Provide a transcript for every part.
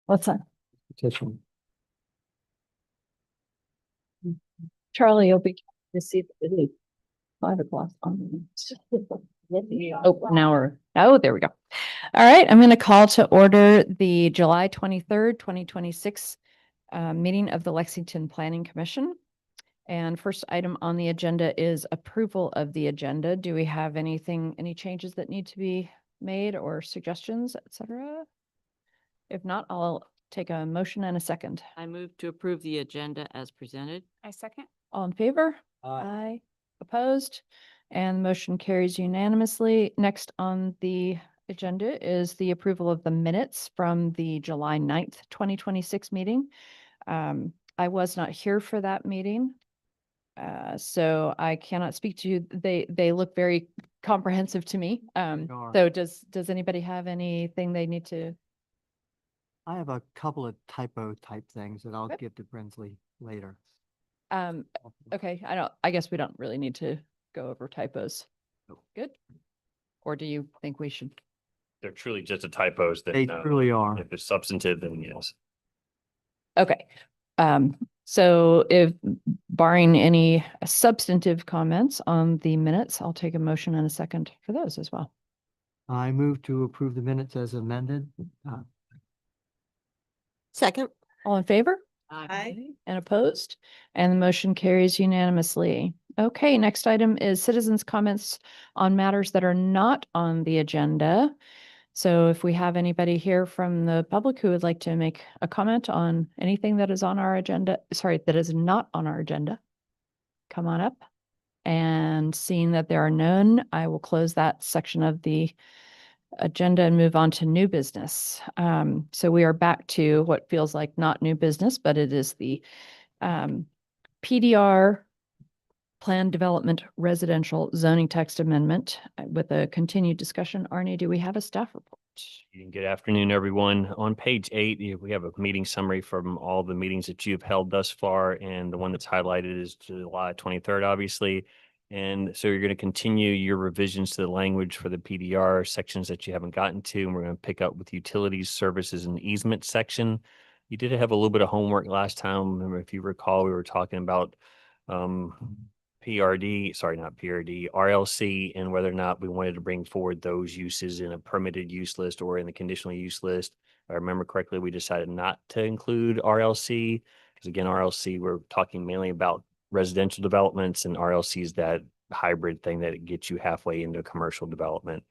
What's that? petition. Charlie, you'll be to see it is 5 o'clock. Oh, now there we go. All right, I'm going to call to order the July 23rd, 2026 meeting of the Lexington Planning Commission. And first item on the agenda is approval of the agenda. Do we have any changes that need to be made or suggestions, etc.? If not, I'll take a motion and a second. I move to approve the agenda as presented. I second. All in favor? Aye. Opposed? And motion carries unanimously. Next on the agenda is the approval of the minutes from the July 9th, 2026 meeting. I was not here for that meeting, so I cannot speak to you. They look very comprehensive to me. Sure. So does anybody have anything they need to? I have a couple of typo type things that I'll Okay. give to Brinsley later. Okay, I guess we don't really need to go over typos. Nope. Good. Or do you think we should? They're truly just a typos that They truly are. if it's substantive, then yes. Okay. So if barring any substantive comments on the minutes, I'll take a motion and a second for those as well. I move to approve the minutes as amended. Second. All in favor? Aye. And opposed? And the motion carries unanimously. Okay, next item is citizens' comments on matters that are not on the agenda. So if we have anybody here from the public who would like to make a comment on anything that is on our agenda, that is not on our agenda, come on up. And seeing that there are none, I will close that section of the agenda and move on to new business. So we are back to what feels like not new business, but it is the PDR Plan Development Residential Zoning Text Amendment with a continued discussion. Arnie, do we have a staff report? Good afternoon, everyone. On page 8, we have a meeting summary from all the meetings that you've held thus far, and the one that's highlighted is July 23rd, obviously. And so you're going to continue your revisions to the language for the PDR sections that you haven't gotten to, and we're going to pick up with utilities, services, and easement section. You did have a little bit of homework last time. Remember, if you recall, we were talking about RLC, and whether or not we wanted to bring forward those uses in a permitted use list or in the conditional use list. If I remember correctly, we decided not to include RLC because, again, RLC, we're talking mainly about residential developments, and RLC is that hybrid thing that it gets you halfway into commercial development.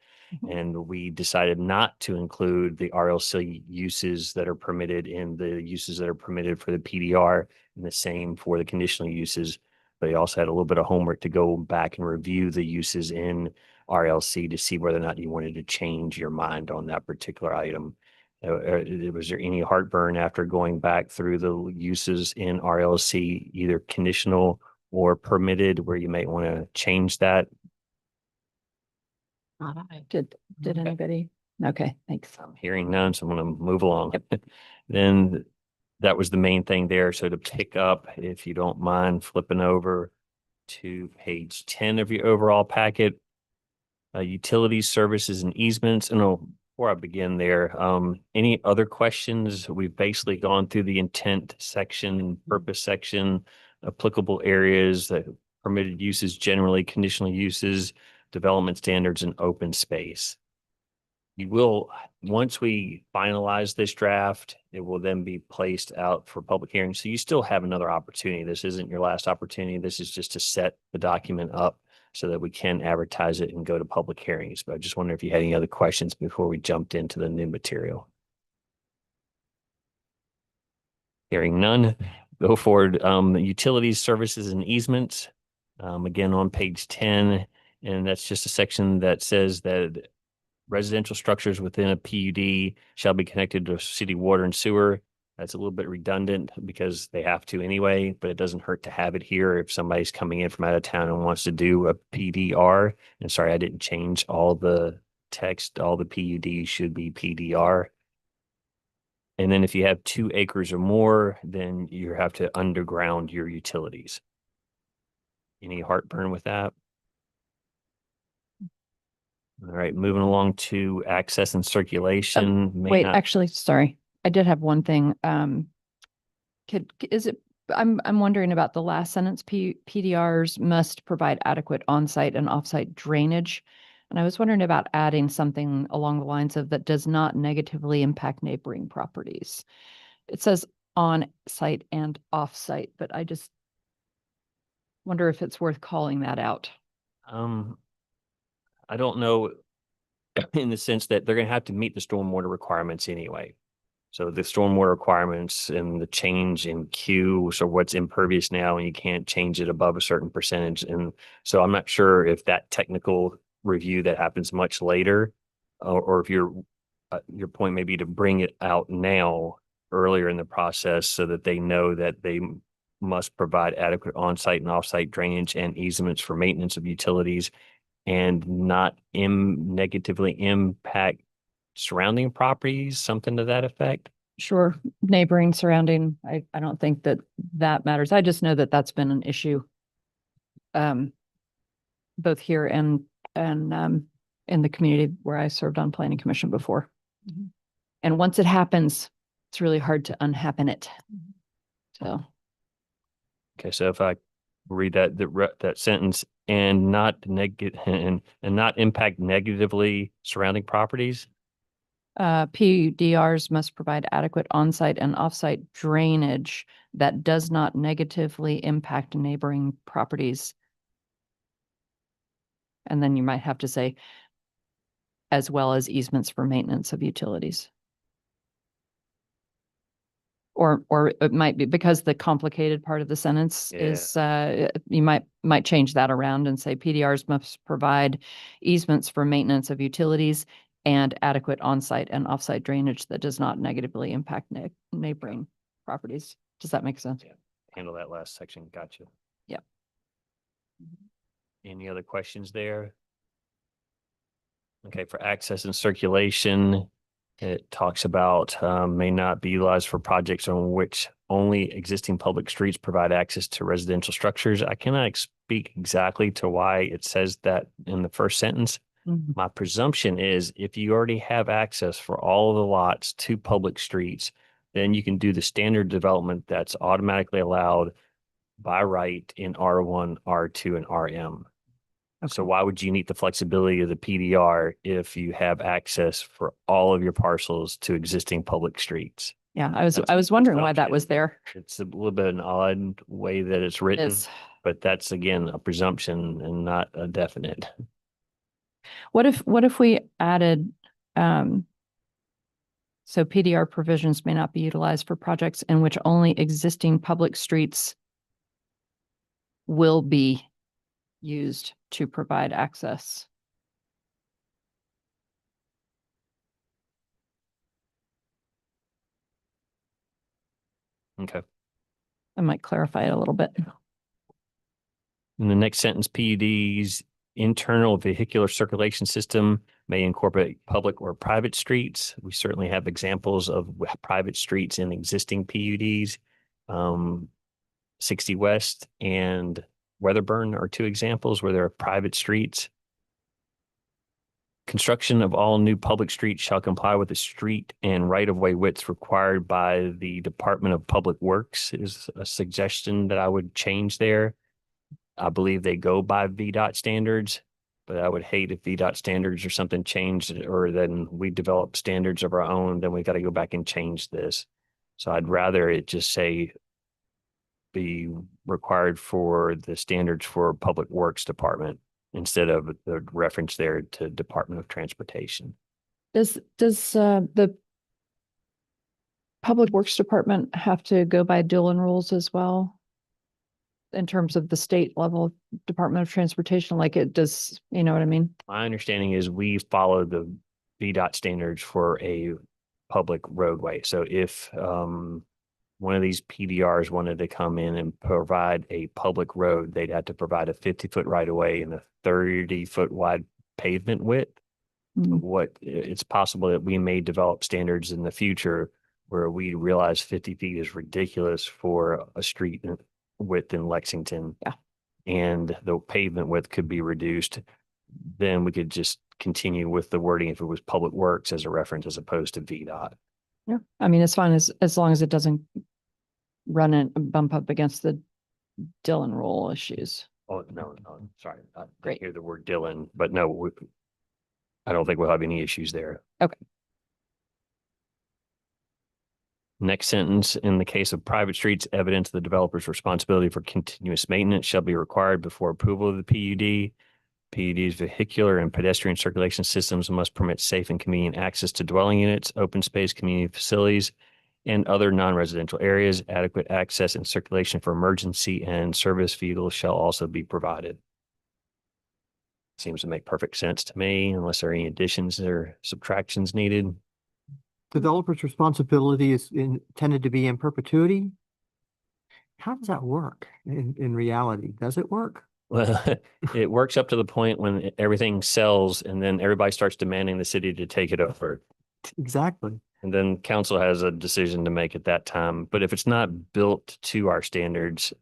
And we decided not to include the RLC uses that are permitted in the uses that are permitted for the PDR, and the same for the conditional uses. But he also had a little bit of homework to go back and review the uses in RLC to see whether or not you wanted to change your mind on that particular item. Was there any heartburn after going back through the uses in RLC, either conditional or permitted, where you might want to change that? Did anybody? Okay, thanks. I'm hearing none, so I'm going to move along. Yep. Then that was the main thing there. So to pick up, if you don't mind flipping over to page 10 of your overall packet, utilities, services, and easements. And before I begin there, any other questions? We've basically gone through the intent section, purpose section, applicable areas, permitted uses, generally conditional uses, development standards, and open space. You will, once we finalize this draft, it will then be placed out for public hearing. So you still have another opportunity. This isn't your last opportunity. This is just to set the document up so that we can advertise it and go to public hearings. But I just wonder if you had any other questions before we jumped into the new material. Hearing none, go forward. Utilities, services, and easements. Again, on page 10, and that's just a section that says that residential structures within a PUD shall be connected to city water and sewer. That's a little bit redundant because they have to anyway, but it doesn't hurt to have it here if somebody's coming in from out of town and wants to do a PDR. And sorry, I didn't change all the text. All the PUD should be PDR. And then if you have 2 acres or more, then you have to underground your utilities. Any heartburn with that? All right, moving along to access and circulation. Wait, actually, sorry. I did have one thing. I'm wondering about the last sentence, PDRs must provide adequate on-site and off-site drainage. And I was wondering about adding something along the lines of that does not negatively impact neighboring properties. It says on-site and off-site, but I just wonder if it's worth calling that out. I don't know in the sense that they're gonna have to meet the stormwater requirements anyway. So the stormwater requirements and the change in Q, so what's impervious now and you can't change it above a certain percentage. And so I'm not sure if that technical review that happens much later, or if your point may be to bring it out now earlier in the process so that they know that they must provide adequate on-site and off-site drainage and easements for maintenance of utilities and not negatively impact surrounding properties, something to that effect. Sure, neighboring, surrounding, I don't think that that matters. I just know that that's been an issue. Both here and in the community where I served on planning commission before. Mhm. And once it happens, it's really hard to unhappen it. So, Okay, so if I read that sentence and not and not impact negatively surrounding properties. PUDRs must provide adequate on-site and off-site drainage that does not negatively impact neighboring properties. And then you might have to say, as well as easements for maintenance of utilities. Or it might be because the complicated part of the sentence is, you might change that around and say PDRs must provide easements for maintenance of utilities and adequate on-site and off-site drainage that does not negatively impact neighboring properties. Does that make sense? Yeah. Handle that last section. Gotcha. Yep. Any other questions there? Okay, for access and circulation, it talks about may not be utilized for projects on which only existing public streets provide access to residential structures. I cannot speak exactly to why it says that in the first sentence. Mhm. My presumption is if you already have access for all of the lots to public streets, then you can do the standard development that's automatically allowed by right in R1, R2, and RM. So Okay. why would you need the flexibility of the PDR if you have access for all of your parcels to existing public streets? Yeah, That's I was wondering why that presumption. was there. It's a little bit an odd way that it's written, Is but that's again a presumption and not a definite. what if we added, so PDR provisions may not be utilized for projects in which only existing public streets will be used to provide access. Okay. I might clarify it a little bit. In the next sentence, PUD's internal vehicular circulation system may incorporate public or private streets. We certainly have examples of private streets in existing PUDs. 60 West and Weatherburn are two examples where there are private streets. Construction of all new public streets shall comply with the street and right-of-way widths required by the Department of Public Works is a suggestion that I would change there. I believe they go by VDOT standards, but I would hate if VDOT standards or something changed or then we develop standards of our own, then we got to go back and change this. So I'd rather it just say be required for the standards for Public Works Department instead of the reference there to Department of Transportation. Does the Public Works Department have to go by Dillon rules as well? In terms of the state level Department of Transportation, like it does, you know what I mean? My understanding is we follow the VDOT standards for a public roadway. So if one of these PDRs wanted to come in and provide a public road, they'd have to provide a 50-foot right of way and a 30-foot wide pavement width. Mhm. It's possible that we may develop standards in the future where we realize 50 feet is ridiculous for a street width in Lexington. Yeah. And the pavement width could be reduced. Then we could just continue with the wording if it was Public Works as a reference as opposed to VDOT. Yeah, I mean, it's fine as long as it doesn't run and bump up against the Dillon rule issues. Oh, no, sorry. I didn't Great. hear the word Dylan, but no, I don't think we'll have any issues there. Okay. Next sentence, in the case of private streets, evidence of the developer's responsibility for continuous maintenance shall be required before approval of the PUD. PUD's vehicular and pedestrian circulation systems must permit safe and convenient access to dwelling units, open space, community facilities, and other non-residential areas. Adequate access and circulation for emergency and service vehicles shall also be provided. Seems to make perfect sense to me, unless there are any additions or subtractions needed. Developer's responsibility is intended to be in perpetuity. How does that work in reality? Does it work? Well, it works up to the point when everything sells and then everybody starts demanding the city to take it over. Exactly. And then council has a decision to make at that time. But if it's not built to our standards,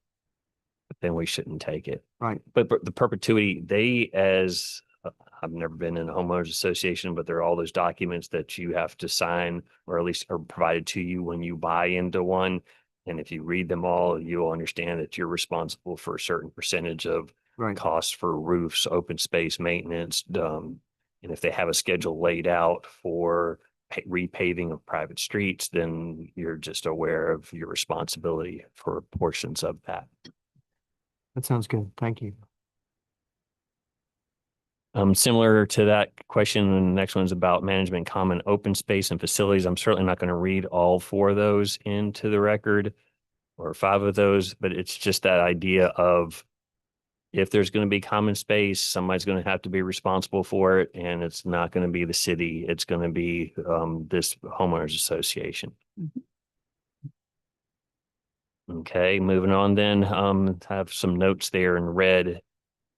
then we shouldn't take it. Right. But the perpetuity, I've never been in a homeowners association, but there are all those documents that you have to sign or at least are provided to you when you buy into one. And if you read them all, you'll understand that you're responsible for a certain percentage of Right. costs for roofs, open space maintenance. And if they have a schedule laid out for repaving of private streets, then you're just aware of your responsibility for portions of that. That sounds good. Thank you. Similar to that question, and the next one's about management common open space and facilities. I'm certainly not going to read all 4 of those into the record or 5 of those, but it's just that idea of if there's going to be common space, somebody's going to have to be responsible for it, and it's not going to be the city. It's going to be this homeowners association. Okay, moving on then, have some notes there in red.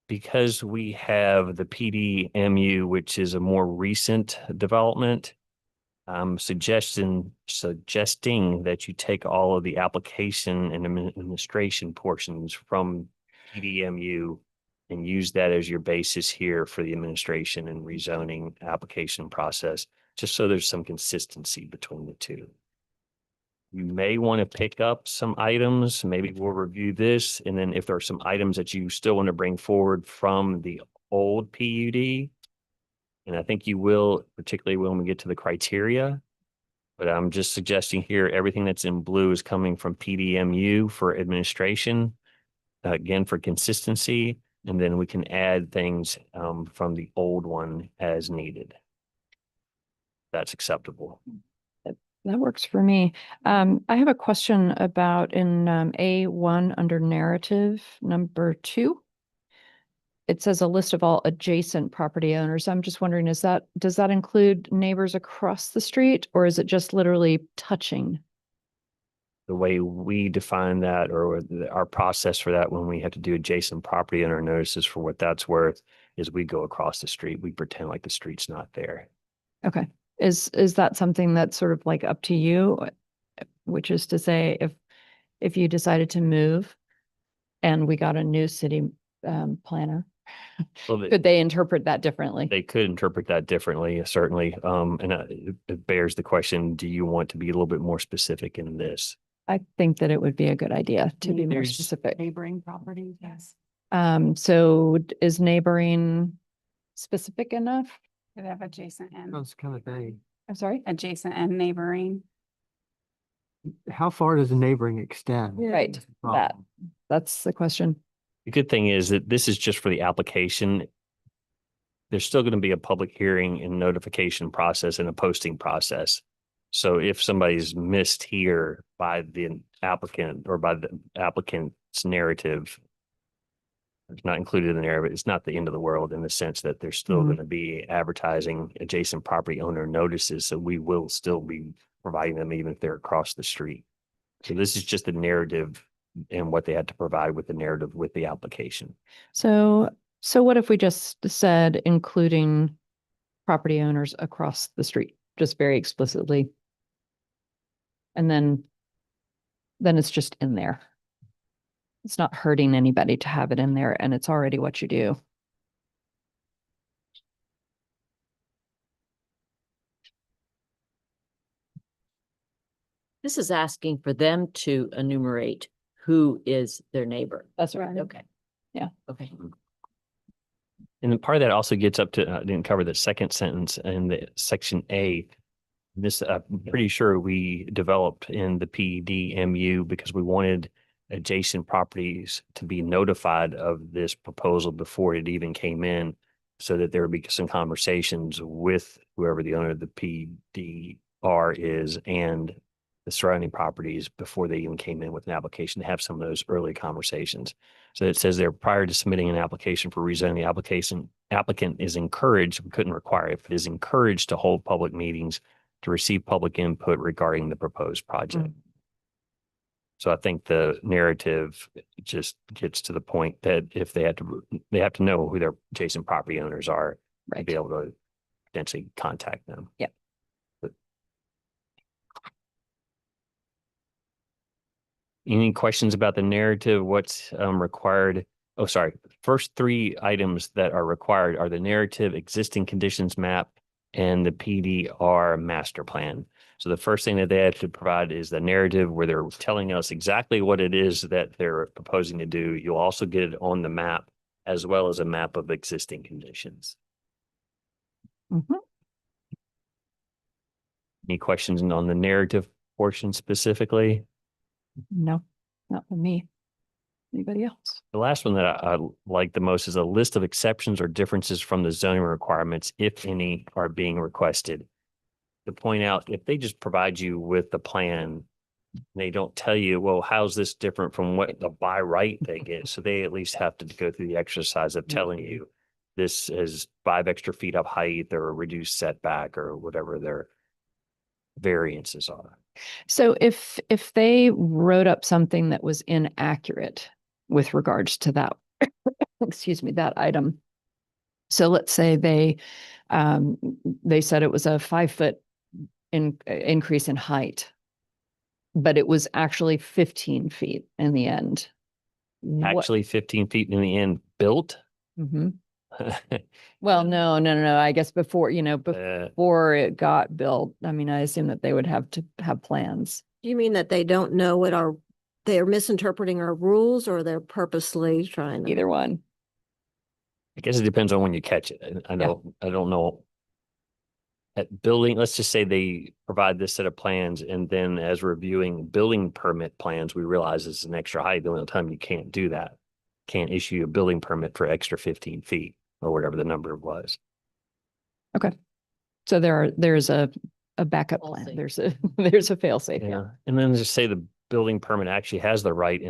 Because we have the PDMU, which is a more recent development, I'm suggesting that you take all of the application and administration portions from PDMU and use that as your basis here for the administration and rezoning application process, just so there's some consistency between the two. You may want to pick up some items. Maybe we'll review this. And then if there are some items that you still want to bring forward from the old PUD, and I think you will, particularly when we get to the criteria, but I'm just suggesting here, everything that's in blue is coming from PDMU for administration, again, for consistency. And then we can add things from the old one as needed. That's acceptable. That works for me. I have a question about in A1 under narrative number 2. It says a list of all adjacent property owners. I'm just wondering, does that include neighbors across the street, or is it just literally touching? The way we define that, or our process for that when we have to do adjacent property owner notices for what that's worth, is we go across the street. We pretend like the street's not there. Okay. Is that something that's sort of like up to you? Which is to say, if you decided to move and we got a new city planner, Well, could they interpret that differently? they could interpret that differently, certainly. And it bears the question, do you want to be a little bit more specific in this? I think that it would be a good idea to be more There's- specific. Neighboring properties, yes. So is neighboring specific enough? Could have adjacent and, Sounds kind of vague. I'm sorry? adjacent and neighboring. How far does the neighboring extend? Right, That's the that. problem. That's the question. The good thing is that this is just for the application. There's still going to be a public hearing and notification process and a posting process. So if somebody's missed here by the applicant or by the applicant's narrative, it's not included in the narrative, it's not the end of the world in the sense that there's still Mhm. going to be advertising adjacent property owner notices. So we will still be providing them even if they're across the street. So this is just the narrative and what they had to provide with the narrative with the application. So what if we just said including property owners across the street, just very explicitly? And then it's just in there. It's not hurting anybody to have it in there, and it's already what you do. This is asking for them to enumerate who is their neighbor. That's right. Okay. Yeah. Okay. And then part of that also gets up to, I didn't cover the second sentence in the section A. This, I'm pretty sure we developed in the PDMU because we wanted adjacent properties to be notified of this proposal before it even came in, so that there would be some conversations with whoever the owner of the PDR is and the surrounding properties before they even came in with an application, to have some of those early conversations. So it says there, prior to submitting an application for rezoning, the applicant is encouraged, we couldn't require it, but is encouraged to hold public meetings to receive public input regarding the proposed project. So I think the narrative just gets to the point that if they have to know who their adjacent property owners are and Right. be able to potentially contact them. Yep. But any questions about the narrative? What's required? Oh, sorry. First three items that are required are the narrative, existing conditions map, and the PDR master plan. So the first thing that they have to provide is the narrative, where they're telling us exactly what it is that they're proposing to do. You'll also get it on the map, as well as a map of existing conditions. Mhm. Any questions on the narrative portion specifically? No, not for me. Anybody else? The last one that I like the most is a list of exceptions or differences from the zoning requirements, if any, are being requested. To point out, if they just provide you with the plan, they don't tell you, well, how's this different from what the by right they get? So they at least have to go through the exercise of telling you this is 5 extra feet up height or a reduced setback or whatever their variances are. So if they wrote up something that was inaccurate with regards to that, excuse me, that item. So let's say they said it was a 5-foot increase in height, but it was actually 15 feet in the end. What- Actually 15 feet in the end built. Mhm. Well, no. I guess before, before it got built, I mean, I assume that they would have to have plans. You mean that they don't know what they're misinterpreting our rules, or they're purposely trying to? Either one. I guess it depends on when you catch it. I don't know. At building, let's just say they provide this set of plans, and then as reviewing building permit plans, we realize it's an extra height. The only time you can't do that, can't issue a building permit for extra 15 feet or whatever the number was. So there's a backup plan. Fail-safe. There's a fail safe. Yeah. Yeah, and then just say the building permit actually has the right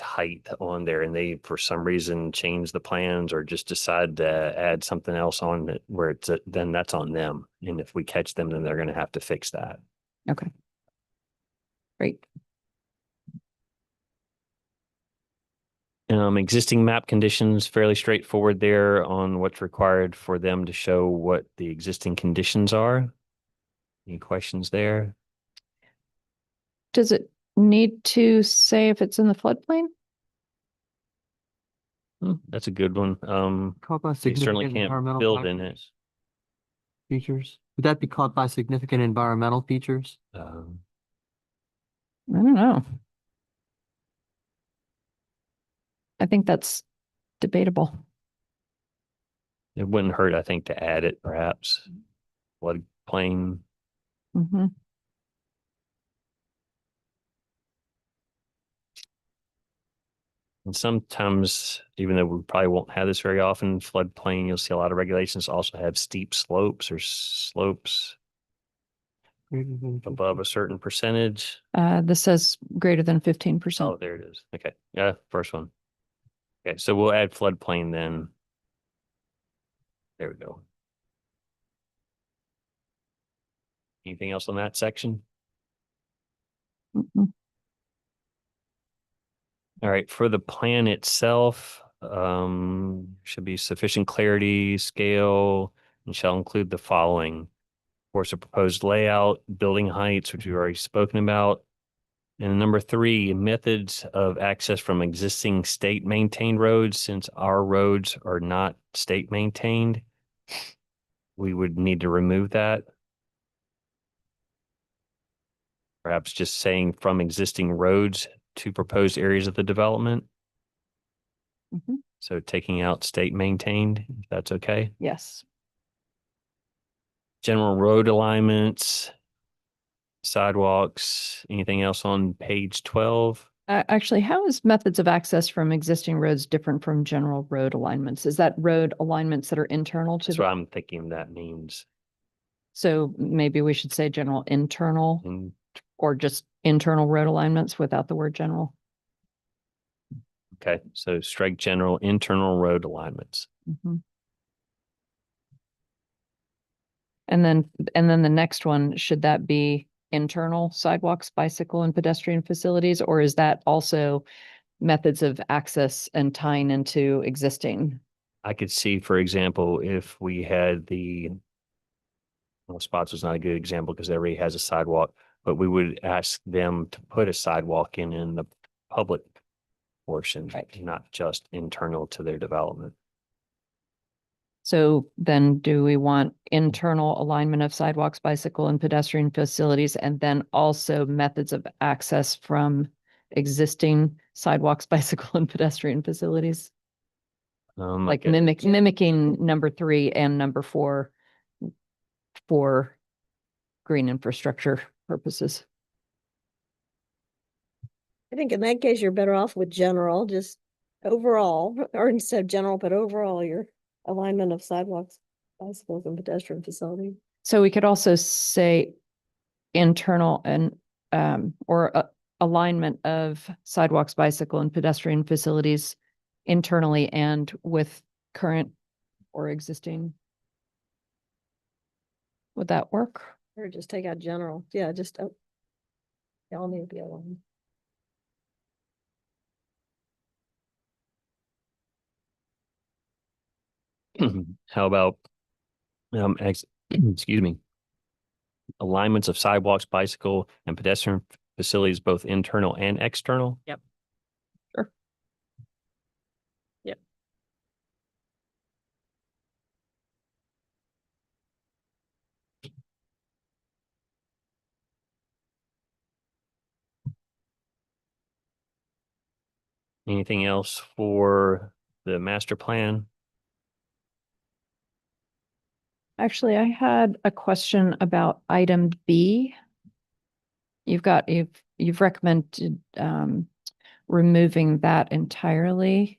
height on there, and they for some reason change the plans or just decide to add something else on it where then that's on them. And if we catch them, then they're going to have to fix that. Okay. Great. Existing map conditions, fairly straightforward there on what's required for them to show what the existing conditions are. Any questions there? Does it need to say if it's in the floodplain? That's a good one. Caught by They certainly significant can't environmental build in it. features? Would that be caught by significant environmental features? I don't know. I think that's debatable. It wouldn't hurt, I think, to add it perhaps. Floodplain. Hmm. And sometimes, even though we probably won't have this very often, floodplain, you'll see a lot of regulations also have steep slopes or slopes Greater than above a certain percentage. This says greater than 15%. Oh, there it is. Okay. Yeah, first one. Okay, so we'll add floodplain then. There we go. Anything else on that section? Mhm. All right, for the plan itself, should be sufficient clarity, scale, and shall include the following. Of course, a proposed layout, building heights, which we've already spoken about. And number 3, methods of access from existing state maintained roads. Since our roads are not state maintained, we would need to remove that. perhaps just saying from existing roads to proposed areas of the development. Mhm. So taking out state maintained, if that's okay. Yes. General road alignments, sidewalks, anything else on page 12? Actually, how is methods of access from existing roads different from general road alignments? Is that road alignments that are internal to That's the, what I'm thinking that means. so maybe we should say general internal And or just internal road alignments without the word general? okay, so strike general internal road alignments. Mhm. And then the next one, should that be internal sidewalks, bicycle and pedestrian facilities, or is that also methods of access and tying into existing? I could see, for example, if we had well, Spots was not a good example because everybody has a sidewalk, but we would ask them to put a sidewalk in the public portion, Right. not just internal to their development. So then do we want internal alignment of sidewalks, bicycle and pedestrian facilities, and then also methods of access from existing sidewalks, bicycle and pedestrian facilities? Like mimicking number 3 and number 4 for green infrastructure purposes. I think in that case, you're better off with general, just overall, or instead of general, but overall, your alignment of sidewalks, bicycles and pedestrian facility. So we could also say internal and or alignment of sidewalks, bicycle and pedestrian facilities internally and with current or existing. Would that work? Or just take out general. Yeah, just, they all need to be aligned. How about, excuse me, alignments of sidewalks, bicycle and pedestrian facilities, both internal and external? Yep. Sure. Yep. Anything else for the master plan? Actually, I had a question about item B. You've recommended removing that entirely,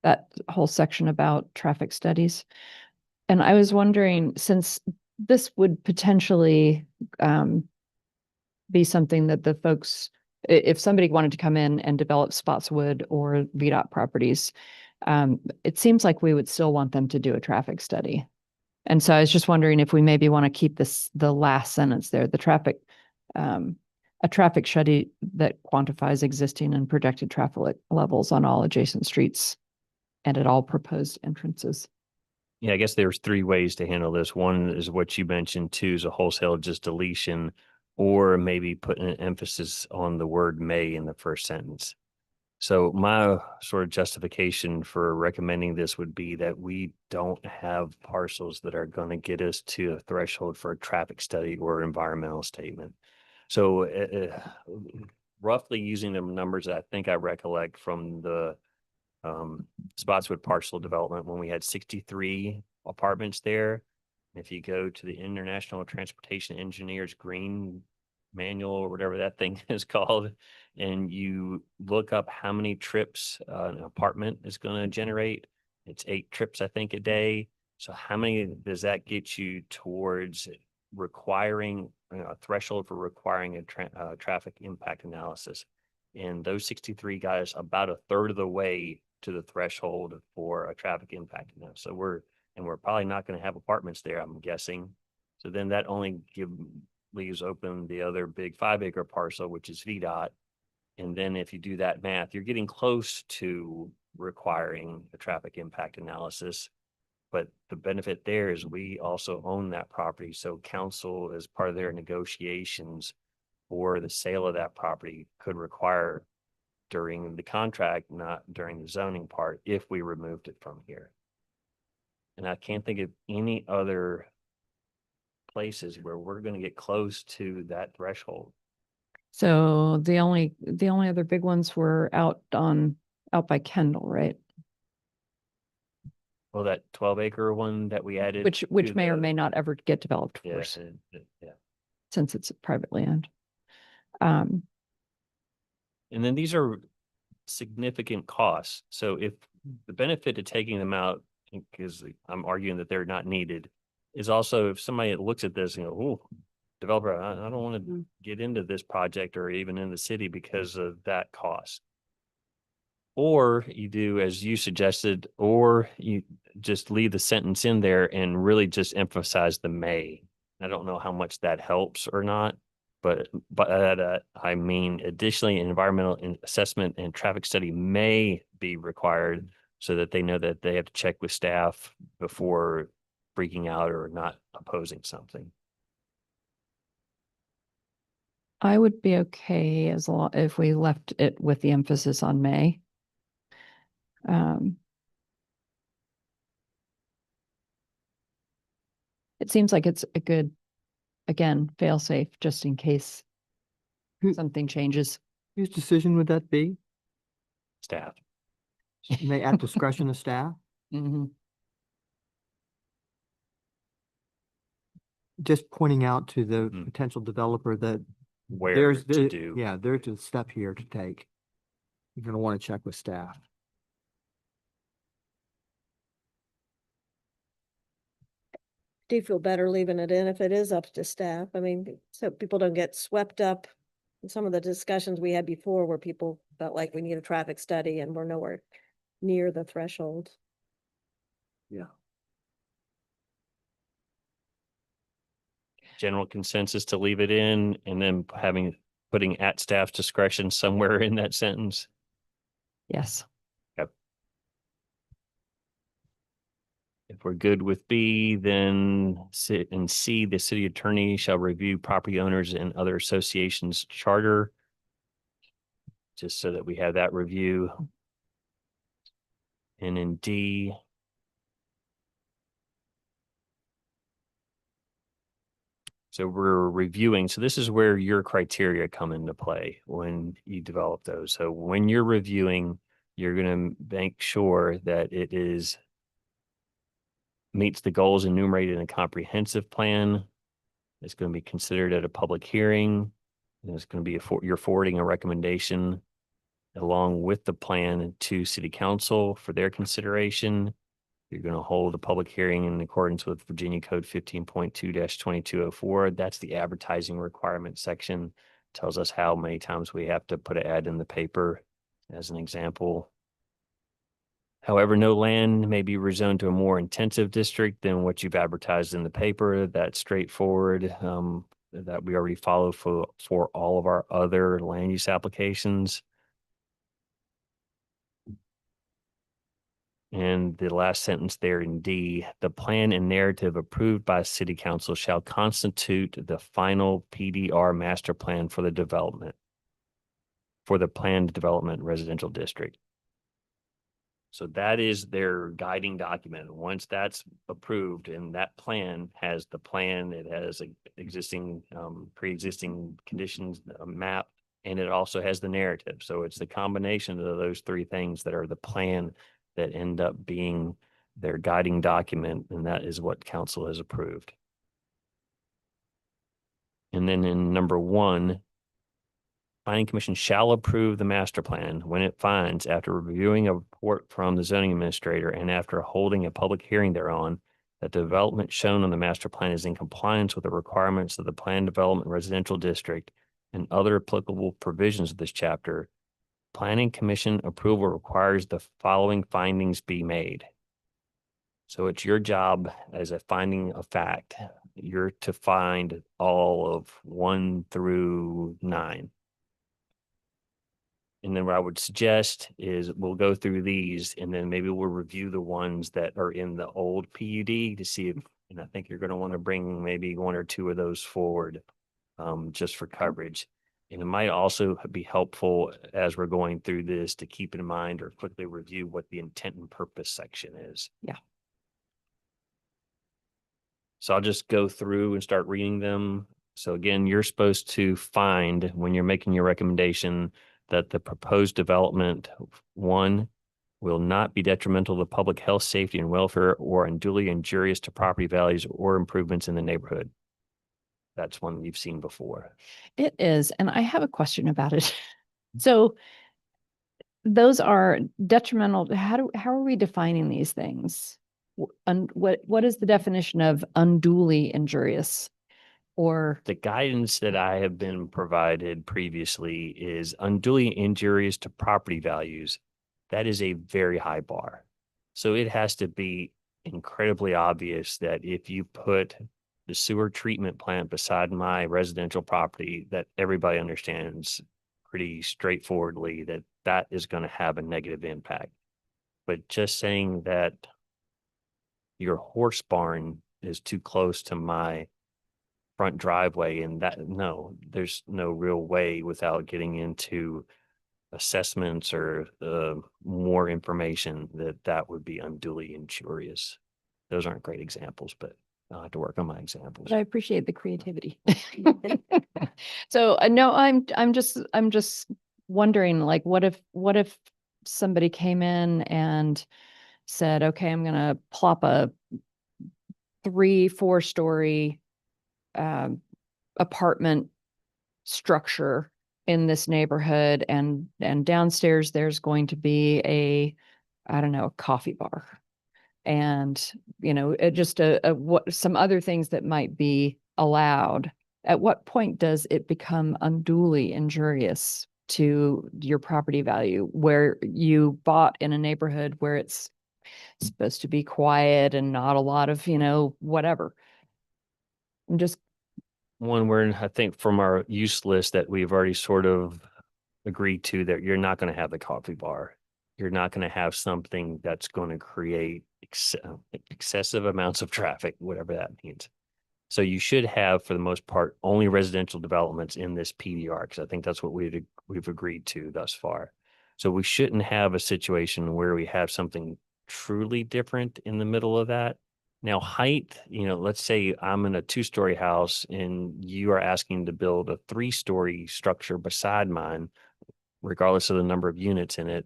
that whole section about traffic studies. And I was wondering, since this would potentially be something that the folks, if somebody wanted to come in and develop Spotswood or VDOT properties, it seems like we would still want them to do a traffic study. And so I was just wondering if we maybe want to keep the last sentence there, a traffic study that quantifies existing and projected traffic levels on all adjacent streets and at all proposed entrances. Yeah, I guess there's 3 ways to handle this. One is what you mentioned, 2 is a wholesale just deletion, or maybe putting an emphasis on the word may in the first sentence. So my sort of justification for recommending this would be that we don't have parcels that are going to get us to a threshold for a traffic study or environmental statement. So roughly using the numbers that I think I recollect from the Spotswood parcel development when we had 63 apartments there. If you go to the International Transportation Engineers Green Manual or whatever that thing is called, and you look up how many trips an apartment is going to generate, it's 8 trips, I think, a day. So how many does that get you towards requiring a threshold for requiring a traffic impact analysis? And those 63 got us about a third of the way to the threshold for a traffic impact analysis. So we're probably not going to have apartments there, I'm guessing. So then that only leaves open the other big 5-acre parcel, which is VDOT. And then if you do that math, you're getting close to requiring a traffic impact analysis. But the benefit there is we also own that property. So council, as part of their negotiations for the sale of that property, could require during the contract, not during the zoning part, if we removed it from here. And I can't think of any other places where we're going to get close to that threshold. So the only other big ones were out by Kendall, right? Well, that 12-acre one that we added. Which to may or the- may not ever get developed, of Yeah, course, yeah. since it's privately owned. Um, And then these are significant costs. So if the benefit of taking them out, because I'm arguing that they're not needed, is also if somebody looks at this and go, oh, developer, I don't want to Mhm. get into this project or even in the city because of that cost. Or you do as you suggested, or you just leave the sentence in there and really just emphasize the may. I don't know how much that helps or not, but I mean, additionally, an environmental assessment and traffic study may be required so that they know that they have to check with staff before freaking out or not opposing something. I would be okay as long if we left it with the emphasis on may. It seems like it's a good, again, fail safe just in case Who- something changes. Whose decision would that be? Staff. May at discretion of staff? Mhm. Just pointing out to the Mhm. potential developer that Where there's to the, do. yeah, there's a step here to take. You're gonna want to check with staff. Do you feel better leaving it in if it is up to staff? I mean, so people don't get swept up in some of the discussions we had before where people felt like we need a traffic study and we're nowhere near the threshold. General consensus to leave it in and then putting at staff's discretion somewhere in that sentence. Yes. If we're good with B, then in C, the city attorney shall review property owners and other associations charter. Just so that we have that review. And in D. So we're reviewing, so this is where your criteria come into play when you develop those. So when you're reviewing, you're gonna make sure that it meets the goals enumerated in a comprehensive plan. It's going to be considered at a public hearing. And it's going to be you're forwarding a recommendation along with the plan to city council for their consideration. You're going to hold a public hearing in accordance with Virginia Code 15.2-2204. That's the advertising requirement section. Tells us how many times we have to put an ad in the paper as an example. However, no land may be rezoned to a more intensive district than what you've advertised in the paper. That's straightforward. That we already follow for all of our other land use applications. And the last sentence there in D, the plan and narrative approved by city council shall constitute the final PDR master plan for the development, for the planned development residential district. So that is their guiding document. Once that's approved and that plan has the plan, it has existing, pre-existing conditions, a map, and it also has the narrative. So it's the combination of those three things that are the plan that end up being their guiding document, and that is what council has approved. And then in number 1, Planning Commission shall approve the master plan when it finds, after reviewing a report from the zoning administrator and after holding a public hearing thereon, that the development shown on the master plan is in compliance with the requirements of the planned development residential district and other applicable provisions of this chapter. Planning Commission approval requires the following findings be made. So it's your job as a finding of fact. You're to find all of 1 through 9. And then what I would suggest is we'll go through these and then maybe we'll review the ones that are in the old PUD to see if, and I think you're going to want to bring maybe 1 or 2 of those forward just for coverage. And it might also be helpful as we're going through this to keep in mind or quickly review what the intent and purpose section is. Yeah. So I'll just go through and start reading them. So again, you're supposed to find when you're making your recommendation that the proposed development, one, will not be detrimental to public health, safety, and welfare or unduly injurious to property values or improvements in the neighborhood. That's one you've seen before. It is, and I have a question about it. So those are detrimental. How are we defining these things? What is the definition of unduly injurious? Or, The guidance that I have been provided previously is unduly injurious to property values. That is a very high bar. So it has to be incredibly obvious that if you put the sewer treatment plant beside my residential property, that everybody understands pretty straightforwardly that that is going to have a negative impact. But just saying that your horse barn is too close to my front driveway and that, no, there's no real way without getting into assessments or more information that would be unduly injurious. Those aren't great examples, but I'll have to work on my examples. but I appreciate the creativity. So no, I'm just wondering, like, what if somebody came in and said, okay, I'm gonna plop a 3-4 story apartment structure in this neighborhood, and downstairs there's going to be I don't know, a coffee bar, and just what some other things that might be allowed. At what point does it become unduly injurious to your property value, where you bought in a neighborhood where it's supposed to be quiet and not a lot of, whatever? I'm just, One where I think from our use list that we've already sort of agreed to that you're not going to have the coffee bar. You're not going to have something that's going to create excessive amounts of traffic, whatever that means. So you should have, for the most part, only residential developments in this PDR, because I think that's what we've agreed to thus far. So we shouldn't have a situation where we have something truly different in the middle of that. Now, height, let's say I'm in a 2-story house and you are asking to build a 3-story structure beside mine, regardless of the number of units in it.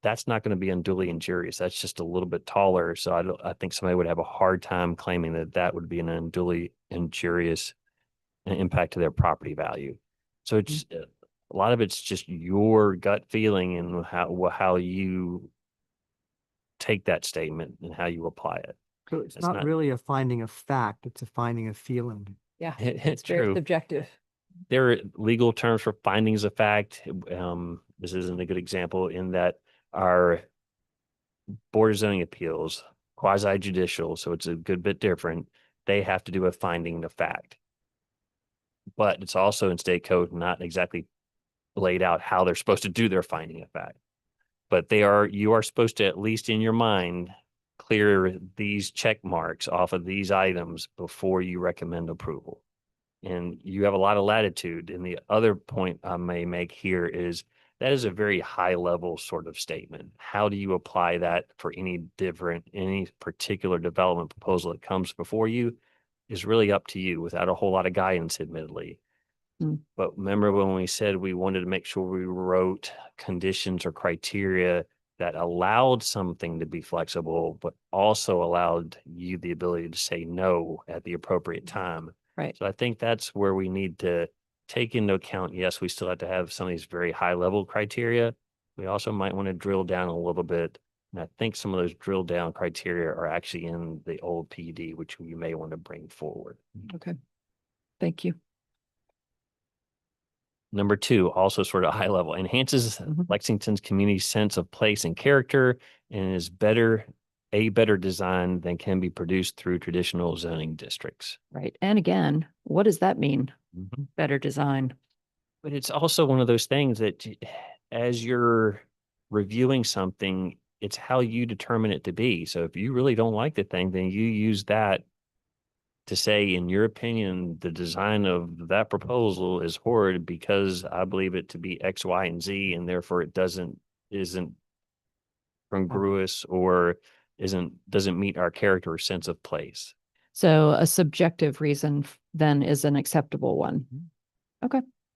That's not going to be unduly injurious. That's just a little bit taller. So I think somebody would have a hard time claiming that that would be an unduly injurious impact to their property value. So it's a lot of it's just your gut feeling and how you take that statement and how you apply it. So it's It's not not- really a finding of fact, it's a finding of feeling. yeah, It's it's very true. subjective. There are legal terms for findings of fact. This isn't a good example in that our Board of Zoning Appeals, quasi judicial, so it's a good bit different. They have to do a finding of fact. But it's also in state code not exactly laid out how they're supposed to do their finding of fact. But you are supposed to, at least in your mind, clear these check marks off of these items before you recommend approval. And you have a lot of latitude. And the other point I may make here is that is a very high level sort of statement. How do you apply that for any particular development proposal that comes before you is really up to you without a whole lot of guidance, admittedly. But remember when we said we wanted to make sure we wrote conditions or criteria that allowed something to be flexible, but also allowed you the ability to say no at the appropriate time. Right. So I think that's where we need to take into account, yes, we still have to have some of these very high level criteria. We also might want to drill down a little bit. And I think some of those drill down criteria are actually in the old PD, which you may want to bring forward. Okay. Thank you. Number 2, also sort of high level, enhances Mhm. Lexington's community sense of place and character and is a better design than can be produced through traditional zoning districts. Right. And again, what does that mean? Better design. But it's also one of those things that as you're reviewing something, it's how you determine it to be. So if you really don't like the thing, then you use that to say, in your opinion, the design of that proposal is horrid because I believe it to be X, Y, and Z, and therefore it isn't congruous or doesn't meet our character or sense of place. So a subjective reason then is an acceptable one.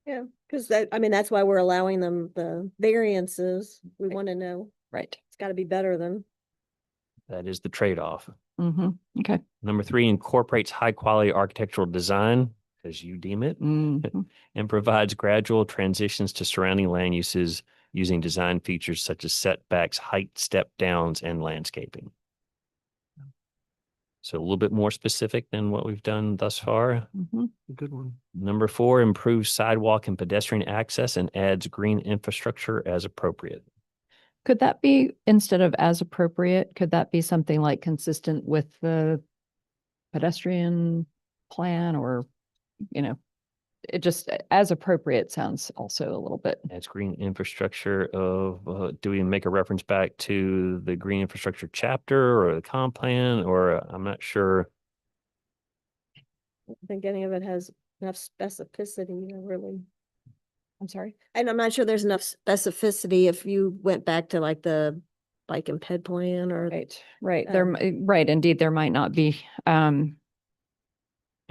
Yeah, because that, I mean, that's why we're allowing them the variances. We Right. want to know. Right. It's got to be better than. That is the trade-off. Okay. Number 3 incorporates high-quality architectural design, as you deem it, Mhm. and provides gradual transitions to surrounding land uses using design features such as setbacks, height, step downs, and landscaping. So a little bit more specific than what we've done thus far. Mhm. A good one. Number 4 improves sidewalk and pedestrian access and adds green infrastructure as appropriate. Could that be, instead of as appropriate, could that be something like consistent with the pedestrian plan or, it just as appropriate sounds also a little bit. Adds green infrastructure of, do we make a reference back to the green infrastructure chapter or the comp plan, or I'm not sure. I don't think any of it has enough specificity to really. I'm sorry. And I'm not sure there's enough specificity if you went back to like the bike and ped plan or. Right, right. Um, Right. Indeed, there might not be. And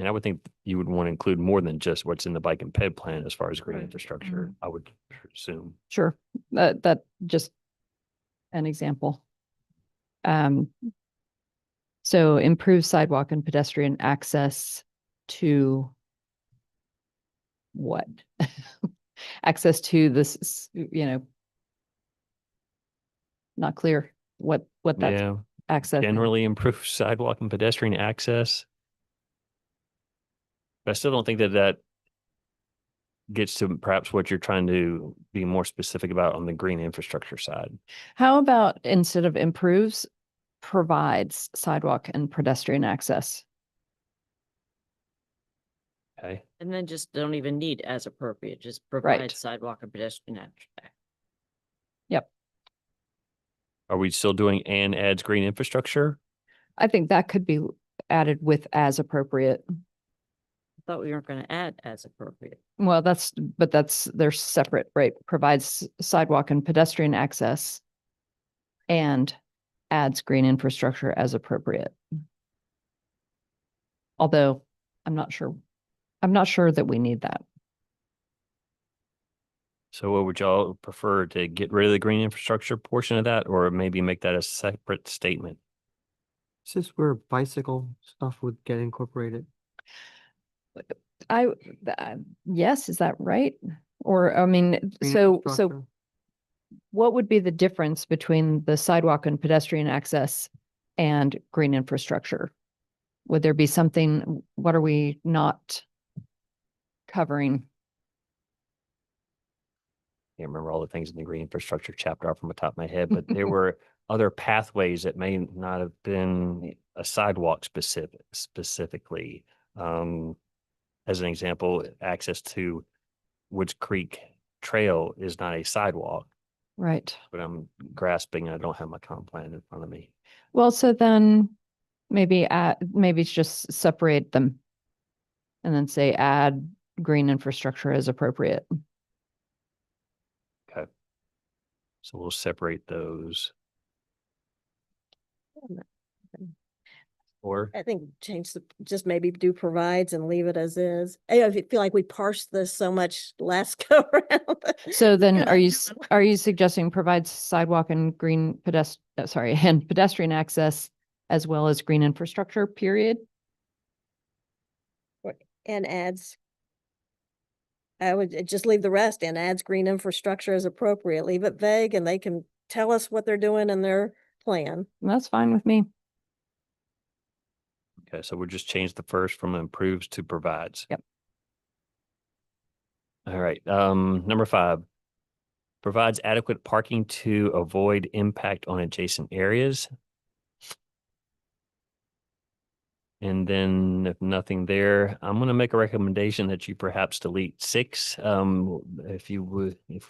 I would think you would want to include more than just what's in the bike and ped plan as far as green Right. infrastructure, I would assume. Sure. That just an example. So improve sidewalk and pedestrian access to what? Access to this, not clear what that Yeah, access. generally improve sidewalk and pedestrian access. But I still don't think that that gets to perhaps what you're trying to be more specific about on the green infrastructure side. How about instead of improves, provides sidewalk and pedestrian access? Okay. And then just don't even need as appropriate, just Right. provide sidewalk and pedestrian access. Are we still doing and adds green infrastructure? I think that could be added with as appropriate. Thought we weren't gonna add as appropriate. Well, they're separate, right? Provides sidewalk and pedestrian access and adds green infrastructure as appropriate. Although I'm not sure that we need that. So what would y'all prefer, to get rid of the green infrastructure portion of that, or maybe make that a separate statement? Is this where bicycle stuff would get incorporated? Yes, is that right? Or, I mean, Green so infrastructure? what would be the difference between the sidewalk and pedestrian access and green infrastructure? Would there be something, what are we not covering? Can't remember all the things in the green infrastructure chapter off from the top of my head, but there were other pathways that may not have been a sidewalk specifically. As an example, access to Woods Creek Trail is not a sidewalk, Right. but I'm grasping, I don't have my comp plan in front of me. Well, so then maybe it's just separate them and then say add green infrastructure as appropriate. Okay. So we'll separate those. Or, I think change just maybe do provides and leave it as is. I feel like we parsed this so much last go around. So then Good are you, idea. are you suggesting provides sidewalk and green and pedestrian access as well as green infrastructure, period? And adds. I would just leave the rest and adds green infrastructure as appropriate. Leave it vague and they can tell us what they're doing in their plan. That's fine with me. okay, so we'll just change the first from improves to provides. Yep. All right, number 5. Provides adequate parking to avoid impact on adjacent areas. And then if nothing there, I'm gonna make a recommendation that you perhaps delete 6. If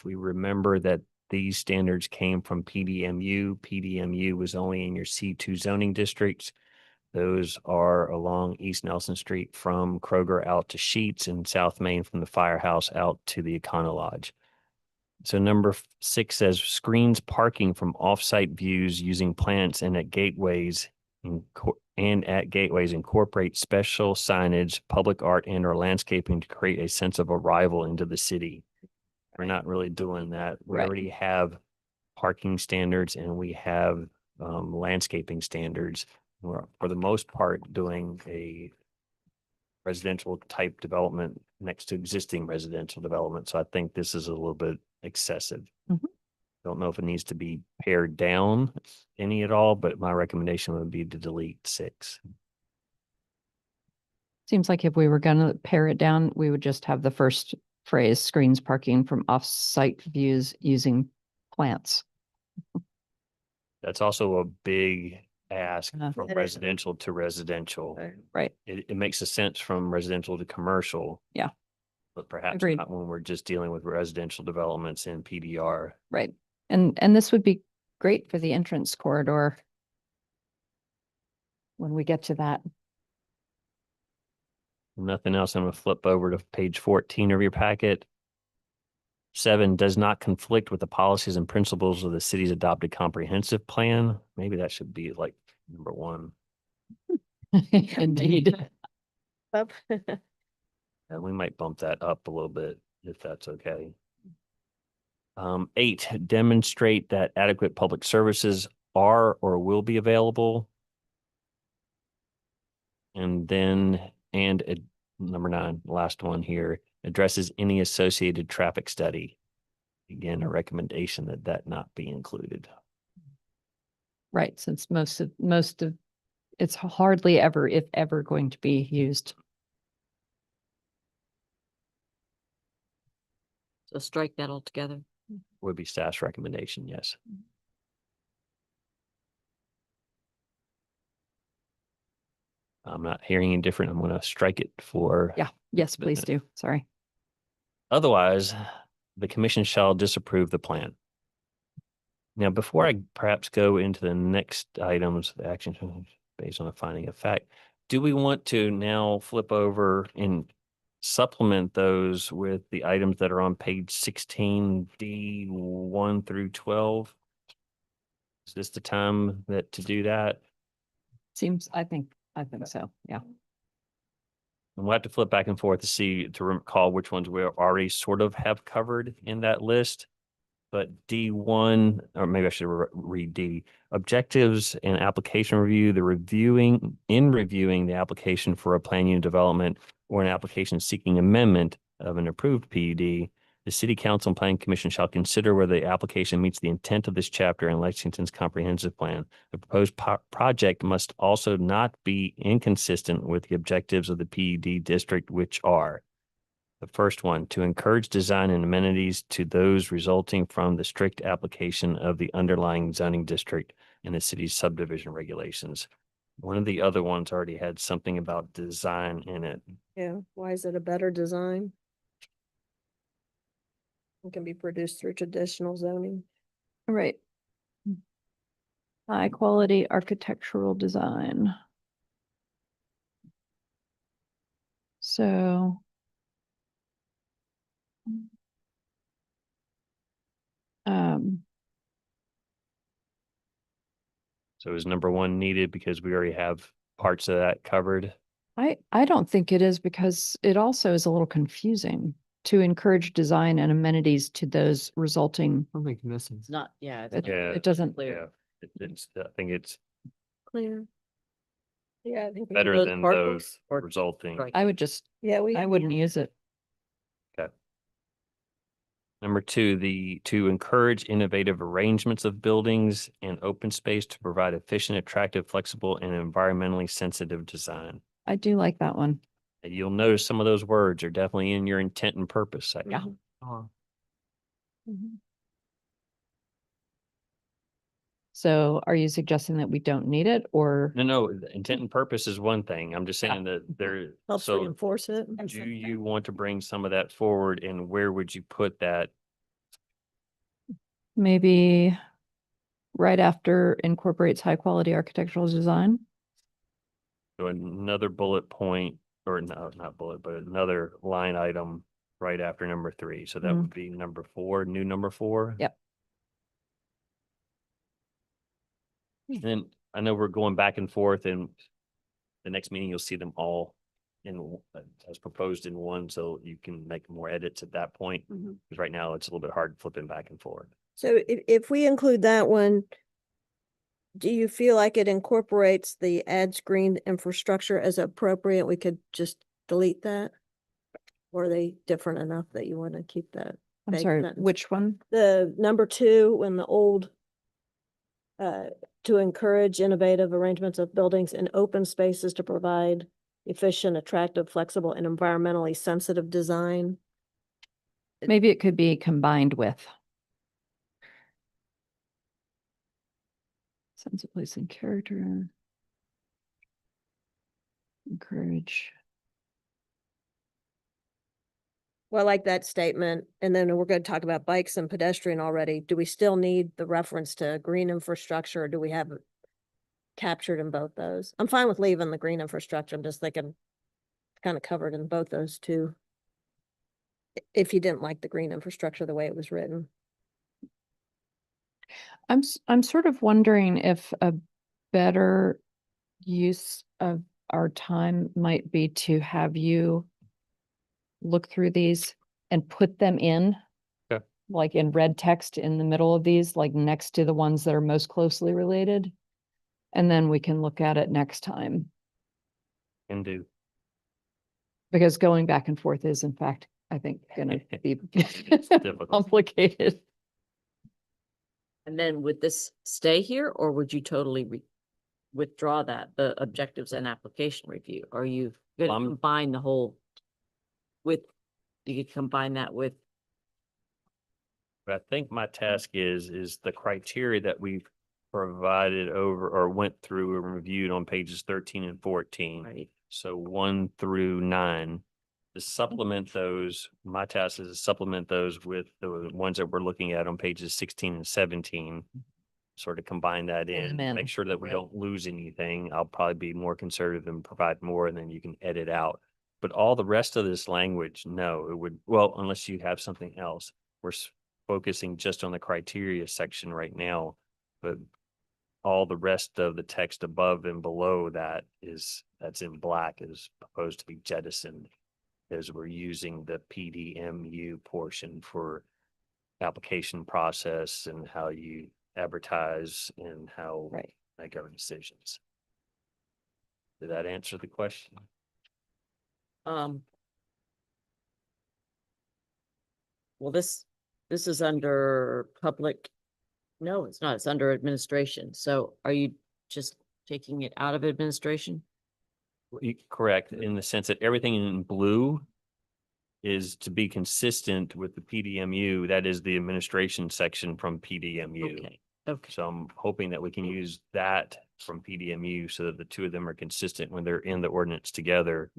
we remember that these standards came from PDMU. PDMU was only in your C2 zoning districts. Those are along East Nelson Street from Kroger out to Sheets and South Main from the Firehouse out to the Econo Lodge. So number 6 says screens parking from off-site views using plants and at gateways and at gateways incorporate special signage, public art and or landscaping to create a sense of arrival into the city. We're not really doing that. We Right. already have parking standards and we have landscaping standards. We're for the most part doing a residential type development next to existing residential development. So I think this is a little bit excessive. Mhm. Don't know if it needs to be pared down any at all, but my recommendation would be to delete 6. Seems like if we were gonna pare it down, we would just have the first phrase, screens parking from off-site views using plants. That's also a big ask Uh, from It is. residential to residential. Right. Right, It makes a sense from residential to commercial. Yeah. But perhaps Agreed. not when we're just dealing with residential developments in PDR. right. And this would be great for the entrance corridor when we get to that. Nothing else. I'm gonna flip over to page 14 of your packet. 7 does not conflict with the policies and principles of the city's adopted comprehensive plan. Maybe that should be like number 1. Indeed. Up. And we might bump that up a little bit if that's okay. 8, demonstrate that adequate public services are or will be available. And then, number 9, last one here, addresses any associated traffic study. Again, a recommendation that that not be included. Right, since most of, it's hardly ever, if ever, going to be used. So strike that altogether. Would be staff's recommendation, yes. I'm not hearing any different. I'm gonna strike it for. Yeah, yes, please do. Sorry. Otherwise, the commission shall disapprove the plan. Now, before I perhaps go into the next items, the action based on a finding of fact, do we want to now flip over and supplement those with the items that are on page 16D 1 through 12? Is this the time that to do that? Seems, I think so, yeah. And we'll have to flip back and forth to see, to recall which ones we already sort of have covered in that list. But D1, or maybe I should read D, objectives and application review, reviewing the application for a plan unit development or an application seeking amendment of an approved PUD, the City Council and Planning Commission shall consider whether the application meets the intent of this chapter in Lexington's comprehensive plan. The proposed project must also not be inconsistent with the objectives of the PUD district, which are: the first one, to encourage design and amenities to those resulting from the strict application of the underlying zoning district and the city's subdivision regulations. One of the other ones already had something about design in it. Yeah, why is it a better design? It can be produced through traditional zoning. Right. High quality architectural design. So. Um, So is number 1 needed because we already have parts of that covered? I don't think it is because it also is a little confusing to encourage design and amenities to those resulting. Something's missing. It's not, yeah. It, Yeah, it doesn't, Clear. I think it's Clear. Yeah, I think. we better those than parcels those or resulting. strike? I would just, Yeah, we. I wouldn't use it. Number 2, to encourage innovative arrangements of buildings and open space to provide efficient, attractive, flexible, and environmentally sensitive design. I do like that one. And you'll notice some of those words are definitely in your intent and purpose section. Yeah. So are you suggesting that we don't need it or? No, the intent and purpose is one thing. I'm just saying that there, Helps so reinforce it. do you want to bring some of that forward and where would you put that? Maybe right after incorporates high quality architectural design. So another bullet point, or no, not bullet, but another line item right after number 3. So that Mhm. would be number 4, new number 4. Yep. Then I know we're going back and forth, and the next meeting, you'll see them all as proposed in one, so you can make more edits at that point. Mhm. Because right now, it's a little bit hard flipping back and forth. So if we include that one, do you feel like it incorporates the adds green infrastructure as appropriate? We could just delete that? Or are they different enough that you want to keep that? I'm vague sorry, sentence? which one? The number 2 in the old, to encourage innovative arrangements of buildings in open spaces to provide efficient, attractive, flexible, and environmentally sensitive design. Maybe it could be combined with. Sense of place and character. Encourage. Well, I like that statement. And then we're going to talk about bikes and pedestrian already. Do we still need the reference to green infrastructure, or do we have it captured in both those? I'm fine with leaving the green infrastructure. I'm just thinking kind of covered in both those two. If you didn't like the green infrastructure the way it was written. I'm sort of wondering if a better use of our time might be to have you look through these and put them in. Okay. Like in red text in the middle of these, like next to the ones that are most closely related. And then we can look at it next time, Can do. because going back and forth is in fact, I think, gonna be difficult. complicated. And then would this stay here, or would you totally withdraw that, the objectives and application review? Are you gonna I'm- combine the whole with, you could combine that with, But I think my task is the criteria that we've provided over or went through and reviewed on pages 13 and 14. right? So 1 through 9, to supplement those, my task is to supplement those with the ones that we're looking at on pages 16 and 17. Sort of combine that Fill them in, in. make sure that we don't lose anything. I'll probably be more conservative and provide more, and then you can edit out. But all the rest of this language, no, it would, well, unless you have something else. We're focusing just on the criteria section right now, but all the rest of the text above and below that that's in black is proposed to be jettisoned, as we're using the PDMU portion for application process and how you advertise and how Right. make our decisions. Did that answer the question? Well, this is under public, no, it's not, it's under administration. So are you just taking it out of administration? Correct, in the sense that everything in blue is to be consistent with the PDMU. That is the administration section from PDMU. Okay, okay. So I'm hoping that we can use that from PDMU so that the two of them are consistent when they're in the ordinance together.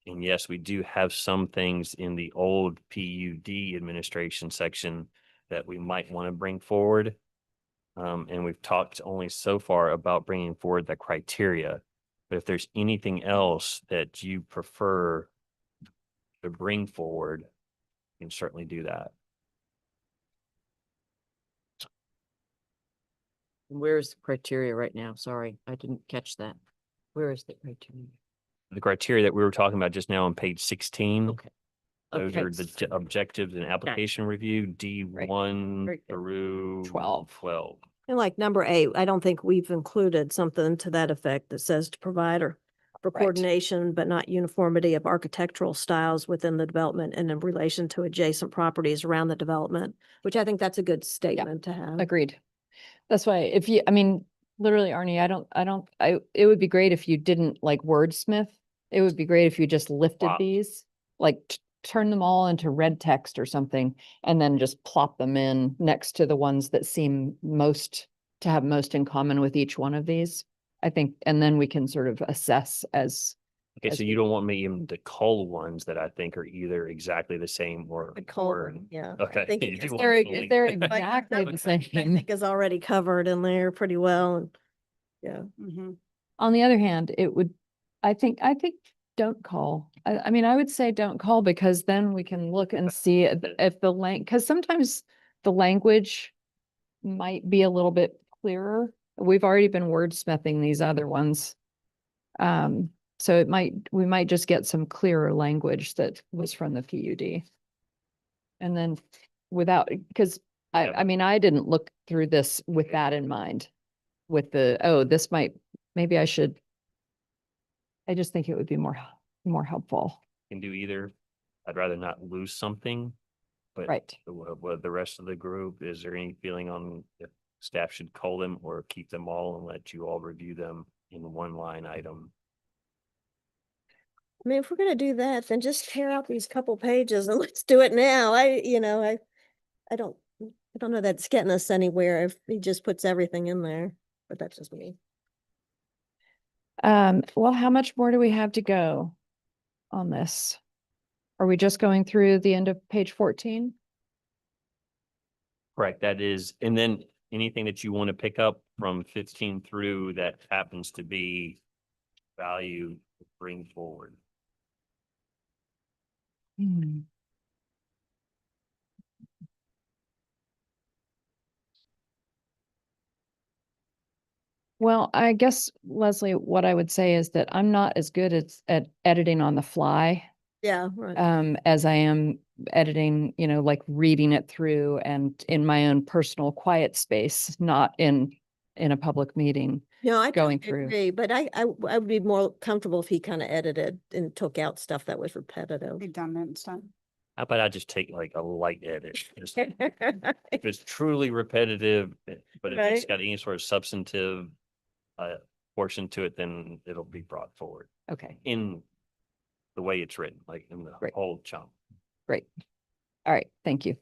And yes, we do have some things in the old PUD administration section that we might want to bring forward. And we've talked only so far about bringing forward the criteria. But if there's anything else that you prefer to bring forward, you can certainly do that. Where's the criteria right now? Sorry, I didn't catch that. Where is the criteria? The criteria that we were talking about just now on page 16. Okay. Those Okay. are the objectives and application review, D1 Very good. through 12. 12. And like number 8, I don't think we've included something to that effect that says to provide or for Right. coordination, but not uniformity of architectural styles within the development and in relation to adjacent properties around the development, which I think that's a good statement to have. Agreed. That's why if you, I mean, literally, Arnie, it would be great if you didn't like wordsmith. It would be great if you just lifted Wow. these, like turn them all into red text or something, and then just plop them in next to the ones that seem to have most in common with each one of these. I think, and then we can sort of assess as, Okay, as so we- you don't want me even to cull ones that I think are either exactly the same or. The colon, yeah. I Okay. think you it's- do want they're, fully- they're Like, exactly the I same. think is already covered in there pretty well and, yeah. Mhm. On the other hand, it would, I think don't call. I mean, I would say don't call, because then we can look and see if because sometimes the language might be a little bit clearer we've already been wordsmithing these other ones. So we might just get some clearer language that was from the PUD. And then because Yep. I mean, I didn't look through this with that in mind. With this maybe I should. I just think it would be more helpful. Can do either. I'd rather not lose something, but Right. with the rest of the group, is there any feeling on if staff should cull them or keep them all and let you all review them in one line item? I mean, if we're gonna do that, then just tear out these couple pages and let's do it now. I don't know that's getting us anywhere if he just puts everything in there, but that's just me. Well, how much more do we have to go on this? Are we just going through the end of page 14? Correct, that is, and then anything that you want to pick up from 15 through that happens to be value to bring forward. Well, I guess, Leslie, what I would say is that I'm not as good at editing on the fly Yeah, right. as I am editing, like reading it through and in my own personal quiet space, not in a public meeting. No, I going totally through. agree, but I would be more comfortable if he kind of edited and took out stuff that was repetitive. Redundant stuff. How about I just take like a light edit? Just- If it's truly repetitive, but if it's Right. got any sort of substantive portion to it, then it'll be brought forward Okay, in the way it's written, like in the Great. whole chunk. great. All right, thank you.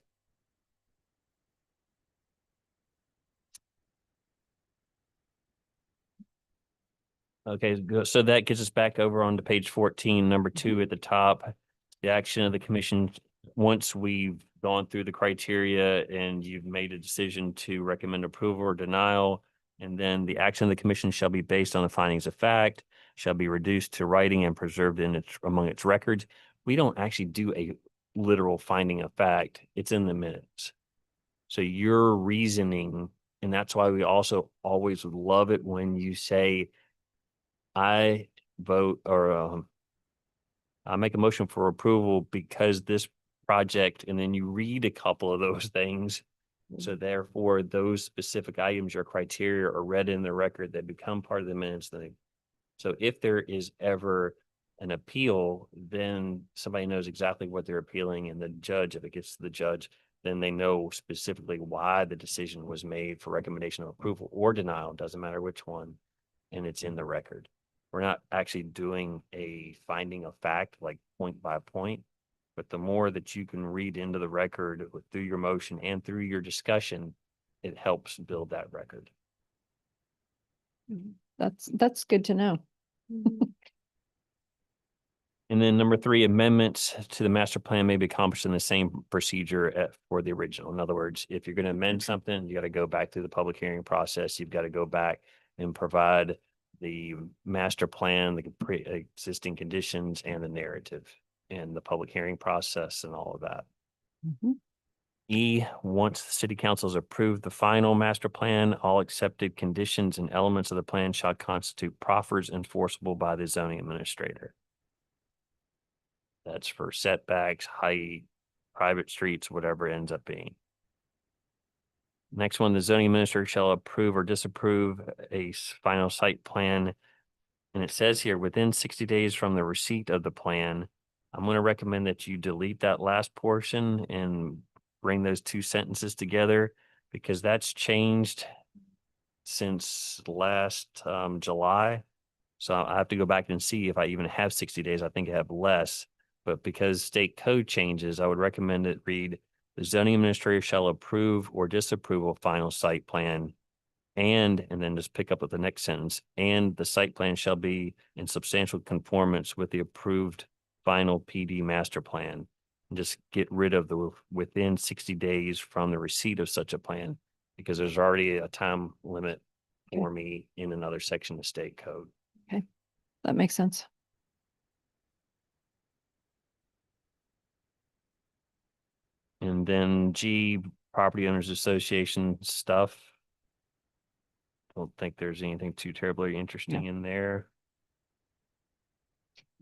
Okay, so that gets us back over onto page 14, number 2 at the top. The action of the commission, once we've gone through the criteria and you've made a decision to recommend approval or denial, and then the action of the commission shall be based on the findings of fact, shall be reduced to writing and preserved among its records. We don't actually do a literal finding of fact. It's in the minutes. So your reasoning, and that's why we also always love it when you say, I vote or I make a motion for approval because this project, and then you read a couple of those things. So therefore, those specific items or criteria are read in the record that become part of the minutes. So if there is ever an appeal, then somebody knows exactly what they're appealing, and the judge, if it gets to the judge, then they know specifically why the decision was made for recommendation of approval or denial, doesn't matter which one, and it's in the record. We're not actually doing a finding of fact, like point by point, but the more that you can read into the record through your motion and through your discussion, it helps build that record. That's good to know. And then number 3, amendments to the master plan may be accomplished in the same procedure for the original. In other words, if you're going to amend something, you got to go back through the public hearing process. You've got to go back and provide the master plan, the pre-existing conditions, and the narrative, and the public hearing process and all of that. Mhm. E, once the city council has approved the final master plan, all accepted conditions and elements of the plan shall constitute proffers enforceable by the zoning administrator. That's for setbacks, height, private streets, whatever it ends up being. Next one, the zoning administrator shall approve or disapprove a final site plan. And it says here, within 60 days from the receipt of the plan, I'm going to recommend that you delete that last portion and bring those 2 sentences together, because that's changed since last July. So I have to go back and see if I even have 60 days. I think I have less. But because state code changes, I would recommend it read, the zoning administrator shall approve or disapprove a final site plan, and then just pick up with the next sentence, and the site plan shall be in substantial conformance with the approved final PD master plan. And just get rid of the within 60 days from the receipt of such a plan, because there's already a time limit for me in another section of state code. That makes sense. And then G, property owners association stuff. Don't think there's anything too terribly interesting in there.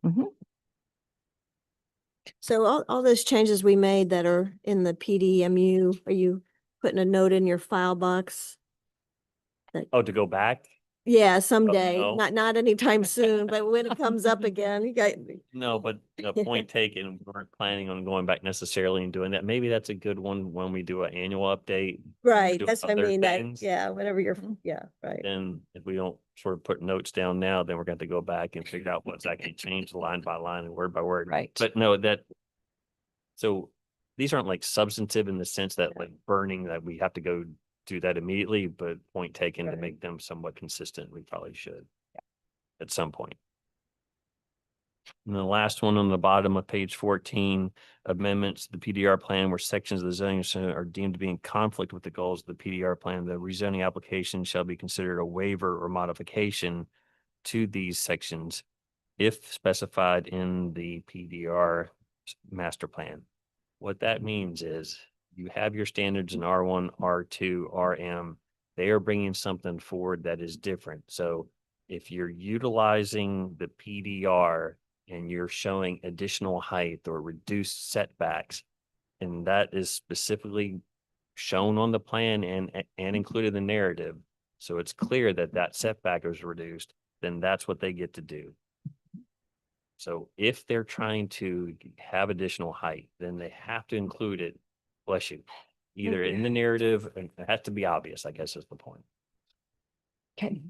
Mhm. So all those changes we made that are in the PDMU, are you putting a note in your file box? Oh, to go back? Yeah, someday, no. not anytime soon, but when it comes up again, you got, No, but point taken, we weren't planning on going back necessarily and doing that. Maybe that's a good one when we do an annual update. right, do that's what I other mean, that, things. yeah, whatever you're, Mhm. yeah, right. Then if we don't sort of put notes down now, then we're going to go back and figure out what's actually changed line by line and word by word. Right. But no, so these aren't like substantive in the sense that like burning that we have to go do that immediately, but point taken to Right. make them somewhat consistent, we probably should. At some point. And the last one on the bottom of page 14, amendments to the PDR plan where sections of the zoning center are deemed to be in conflict with the goals of the PDR plan. The rezoning application shall be considered a waiver or modification to these sections if specified in the PDR master plan. What that means is you have your standards in R1, R2, RM. They are bringing something forward that is different. So if you're utilizing the PDR and you're showing additional height or reduced setbacks, and that is specifically shown on the plan and included in the narrative, so it's clear that that setback is reduced, then that's what they get to do. So if they're trying to have additional height, then they have to include it, bless you, either in the narrative, and it has to be obvious, I guess is the point. Okay.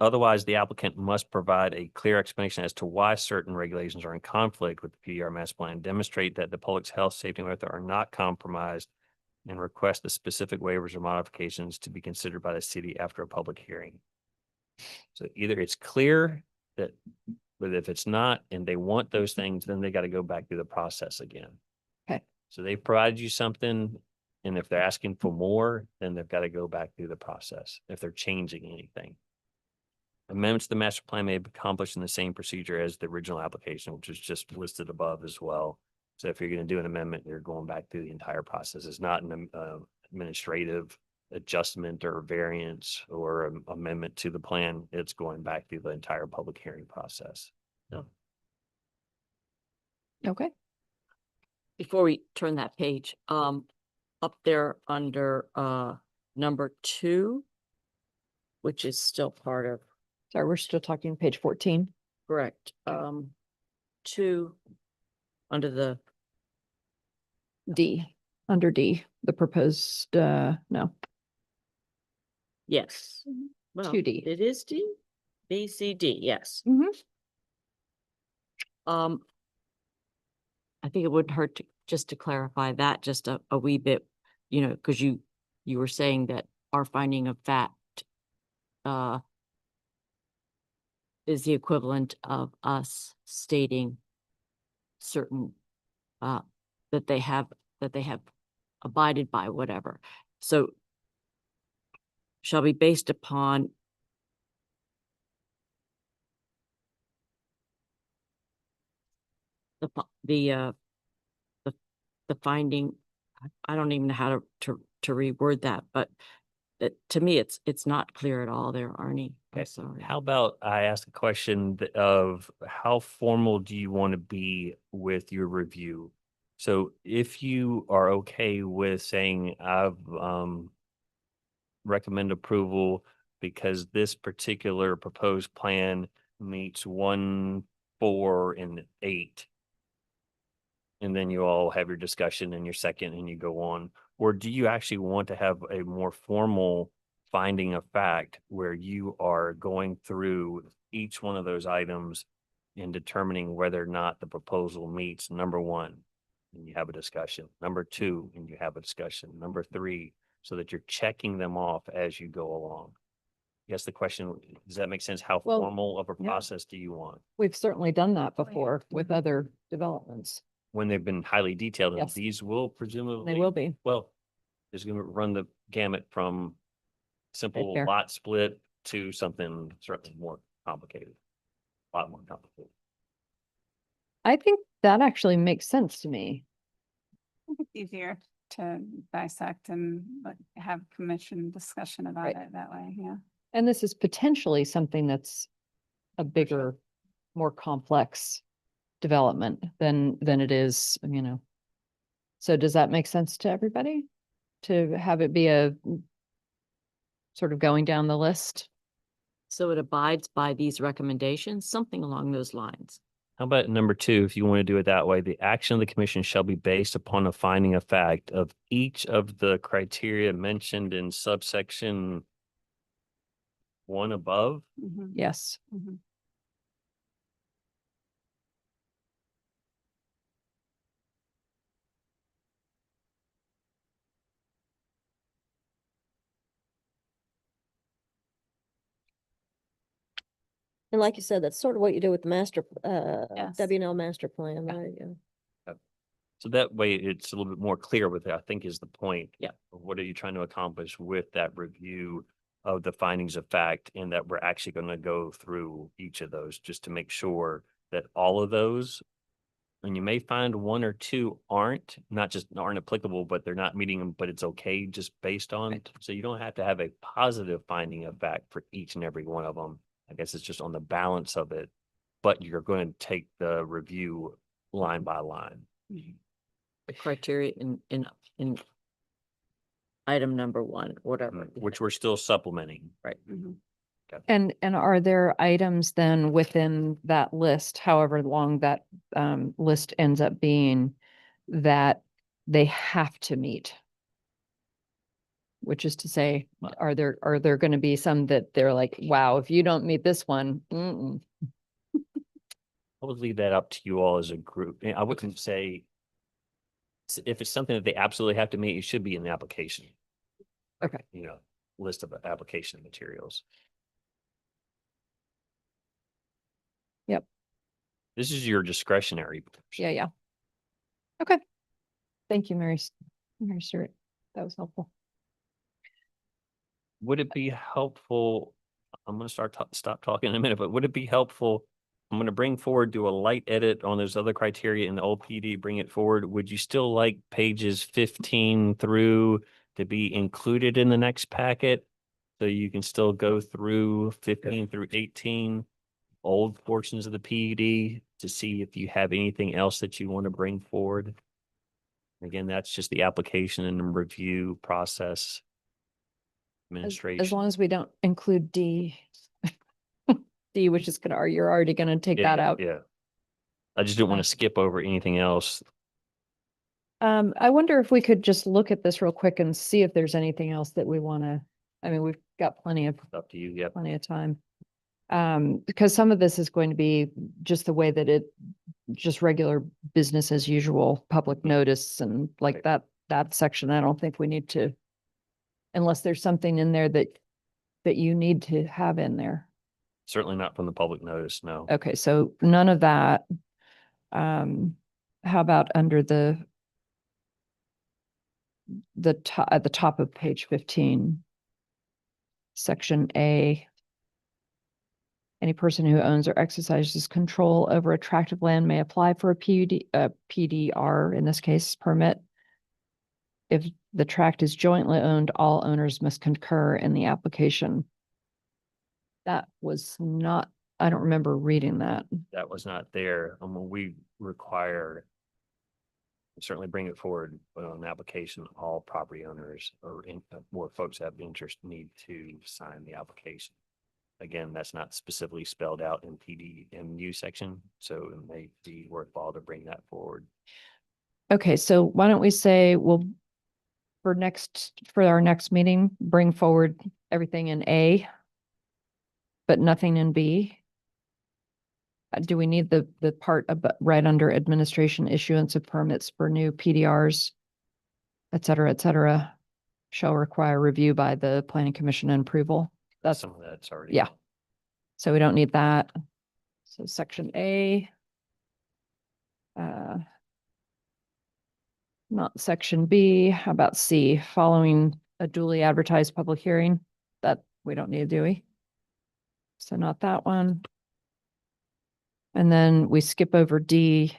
Otherwise, the applicant must provide a clear explanation as to why certain regulations are in conflict with the PDR master plan, demonstrate that the public's health, safety, and welfare are not compromised, and request the specific waivers or modifications to be considered by the city after a public hearing. So either it's clear that, but if it's not, and they want those things, then they got to go back through the process again. Okay. So they provided you something, and if they're asking for more, then they've got to go back through the process if they're changing anything. Amendments to the master plan may be accomplished in the same procedure as the original application, which is just listed above as well. So if you're going to do an amendment, you're going back through the entire process. It's not an administrative adjustment or variance or amendment to the plan. It's going back through the entire public hearing process. No. Okay. Before we turn that page, up there under, number 2, which is still part of, Sorry, we're still talking page 14. correct, 2, under the, D, under D, the proposed, no, yes. Well, 2D. it is D, B, C, D, yes. Mhm. I think it wouldn't hurt just to clarify that just a wee bit, because you were saying that our finding of fact is the equivalent of us stating certain that they have abided by whatever. So shall be based upon the finding. I don't even know how to reword that, but to me, it's not clear at all there, Arnie. I'm Okay. sorry. How about I ask a question of how formal do you want to be with your review? So if you are okay with saying I've recommend approval because this particular proposed plan meets 1, 4, and 8. And then you all have your discussion and your second and you go on. Or do you actually want to have a more formal finding of fact where you are going through each one of those items and determining whether or not the proposal meets number 1, and you have a discussion, number 2, and you have a discussion, number 3, so that you're checking them off as you go along? Yes, the question, does that make sense? How Well, formal of a yeah. process do you want? We've certainly done that Oh, yeah. before with other developments. When they've been highly detailed, and Yes. these will presumably. They will be. Well, it's going to run the gamut from simple fair. lot split to something certainly more complicated. A lot more complicated. I think that actually makes sense to me. It's easier. to dissect and like have commission discussion about Right. it that way, yeah. And this is potentially something that's a bigger, more complex development than it is, you know. So does that make sense to everybody? To have it be a sort of going down the list? So it abides by these recommendations, something along those lines. How about number 2, if you want to do it that way, the action of the commission shall be based upon a finding of fact of each of the criteria mentioned in subsection 1 above. Mhm, Yes. mhm. And like you said, that's sort of what you do with the Yes. W&L master plan, Yeah. right? Yeah. So that way it's a little bit more clear with it, I think is the point. Yeah. of What are you trying to accomplish with that review of the findings of fact, and that we're actually going to go through each of those just to make sure that all of those, and you may find 1 or 2 not just aren't applicable, but they're not meeting them, but it's okay just based on. Right. So you don't have to have a positive finding of fact for each and every one of them. I guess it's just on the balance of it, but you're going to take the review line by line. The criteria in item number 1, whatever. Which we're still supplementing. Right. Mhm. And are there items then within that list, however long that list ends up being, that they have to meet? Which is to say, are there going to be some that they're like, wow, if you don't meet this one, mm-mm. I would leave that up to you all as a group. I wouldn't say if it's something that they absolutely have to meet, it should be in the application. Okay. List of application materials. Yep. This is your discretionary. Yeah, yeah. Okay. Thank you, Mary Stewart. That was helpful. Would it be helpful? I'm going to stop talking in a minute, but would it be helpful? I'm going to bring forward, do a light edit on those other criteria in the old PD, bring it forward. Would you still like pages 15 through to be included in the next packet? So you can still go through 15 through 18 old portions of the PUD to see if you have anything else that you want to bring forward. Again, that's just the application and review process. Administration. As long as we don't include D. D, which is gonna, you're already gonna take that out. Yeah. I just didn't want to skip over anything else. I wonder if we could just look at this real quick and see if there's anything else that we wanna, I mean, we've got plenty of Up to you. Yep. time. Because some of this is going to be just the way that just regular business as usual, public notice and like Right. that section, I don't think we need to, unless there's something in there that you need to have in there. Certainly not from the public notice. No. Okay, so none of that. How about under at the top of page 15, section A? Any person who owns or exercises control over a tract of land may apply for a PDR, in this case, permit. If the tract is jointly owned, all owners must concur in the application. That was not, I don't remember reading that. That was not there. We require, certainly bring it forward on an application. All property owners or folks that have interest need to sign the application. Again, that's not specifically spelled out in PDMU section, so it may be worthwhile to bring that forward. Okay, so why don't we say, for our next meeting, bring forward everything in A, but nothing in B? Do we need the part right under administration issuance of permits for new PDRs, et cetera, shall require review by the planning commission and approval? That's, Some of that's already. yeah. So we don't need that. So section A. Not section B. How about C? Following a duly advertised public hearing? That we don't need, do we? So not that one. And then we skip over D,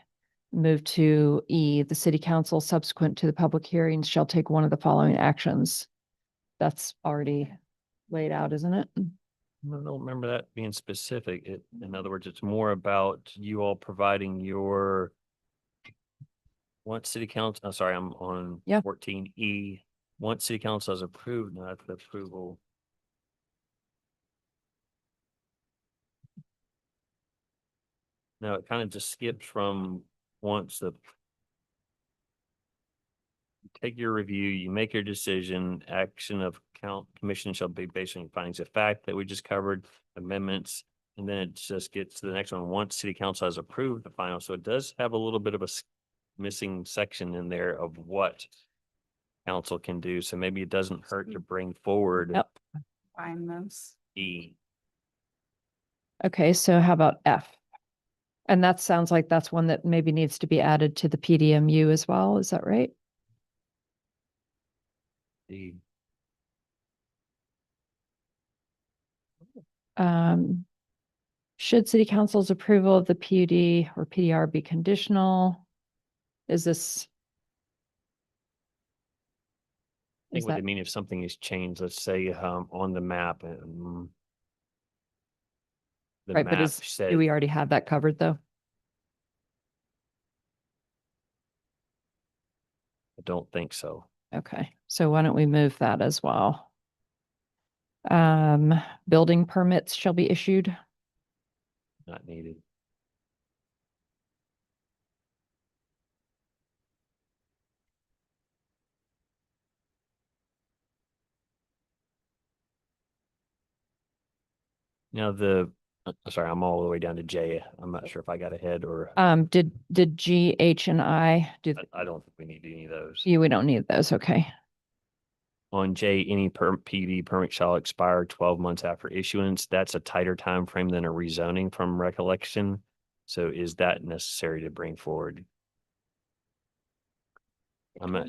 move to E, the city council subsequent to the public hearings shall take one of the following actions. That's already laid out, isn't it? I don't remember that being specific. In other words, it's more about you all providing your once city council, I'm sorry, I'm on Yeah. 14E. Once city council has approved, not the approval. No, it kind of just skips from once the take your review, you make your decision, action of commission shall be based on findings of fact that we just covered, amendments. And then it just gets to the next one. Once city council has approved the final, so it does have a little bit of a missing section in there of what council can do. So maybe it doesn't hurt to bring forward Yep. Find those. E. Okay, so how about F? And that sounds like that's one that maybe needs to be added to the PDMU as well. Is that right? D. Should city council's approval of the PUD or PDR be conditional? Is this? I Is think what they that, mean if something is changed, let's say on the map the right, but map is, said. do we already have that covered though? I don't think so. Okay, so why don't we move that as well? Building permits shall be issued. Not needed. Now sorry, I'm all the way down to J. I'm not sure if I got ahead or Did G, H, and I do? I don't think we need any of those. We don't need those. Okay. On J, any PD permit shall expire 12 months after issuance. That's a tighter time frame than a rezoning from recollection. So is that necessary to bring forward? I'm not,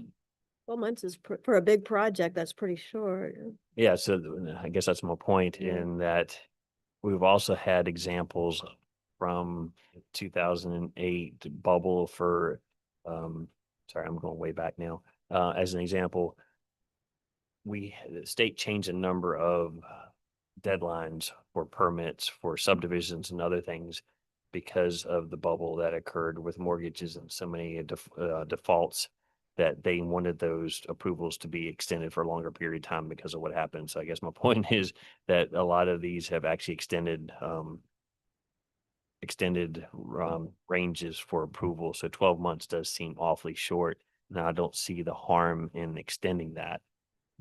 12 months is for a big project, that's pretty short. yeah, so I guess that's my point Yeah. in that we've also had examples from 2008 bubble for, sorry, I'm going way back now. As an example, the state changed a number of deadlines for permits for subdivisions and other things because of the bubble that occurred with mortgages and so many defaults that they wanted those approvals to be extended for a longer period of time because of what happened. So I guess my point is that a lot of these have actually extended ranges for approval. So 12 months does seem awfully short. Now I don't see the harm in extending that.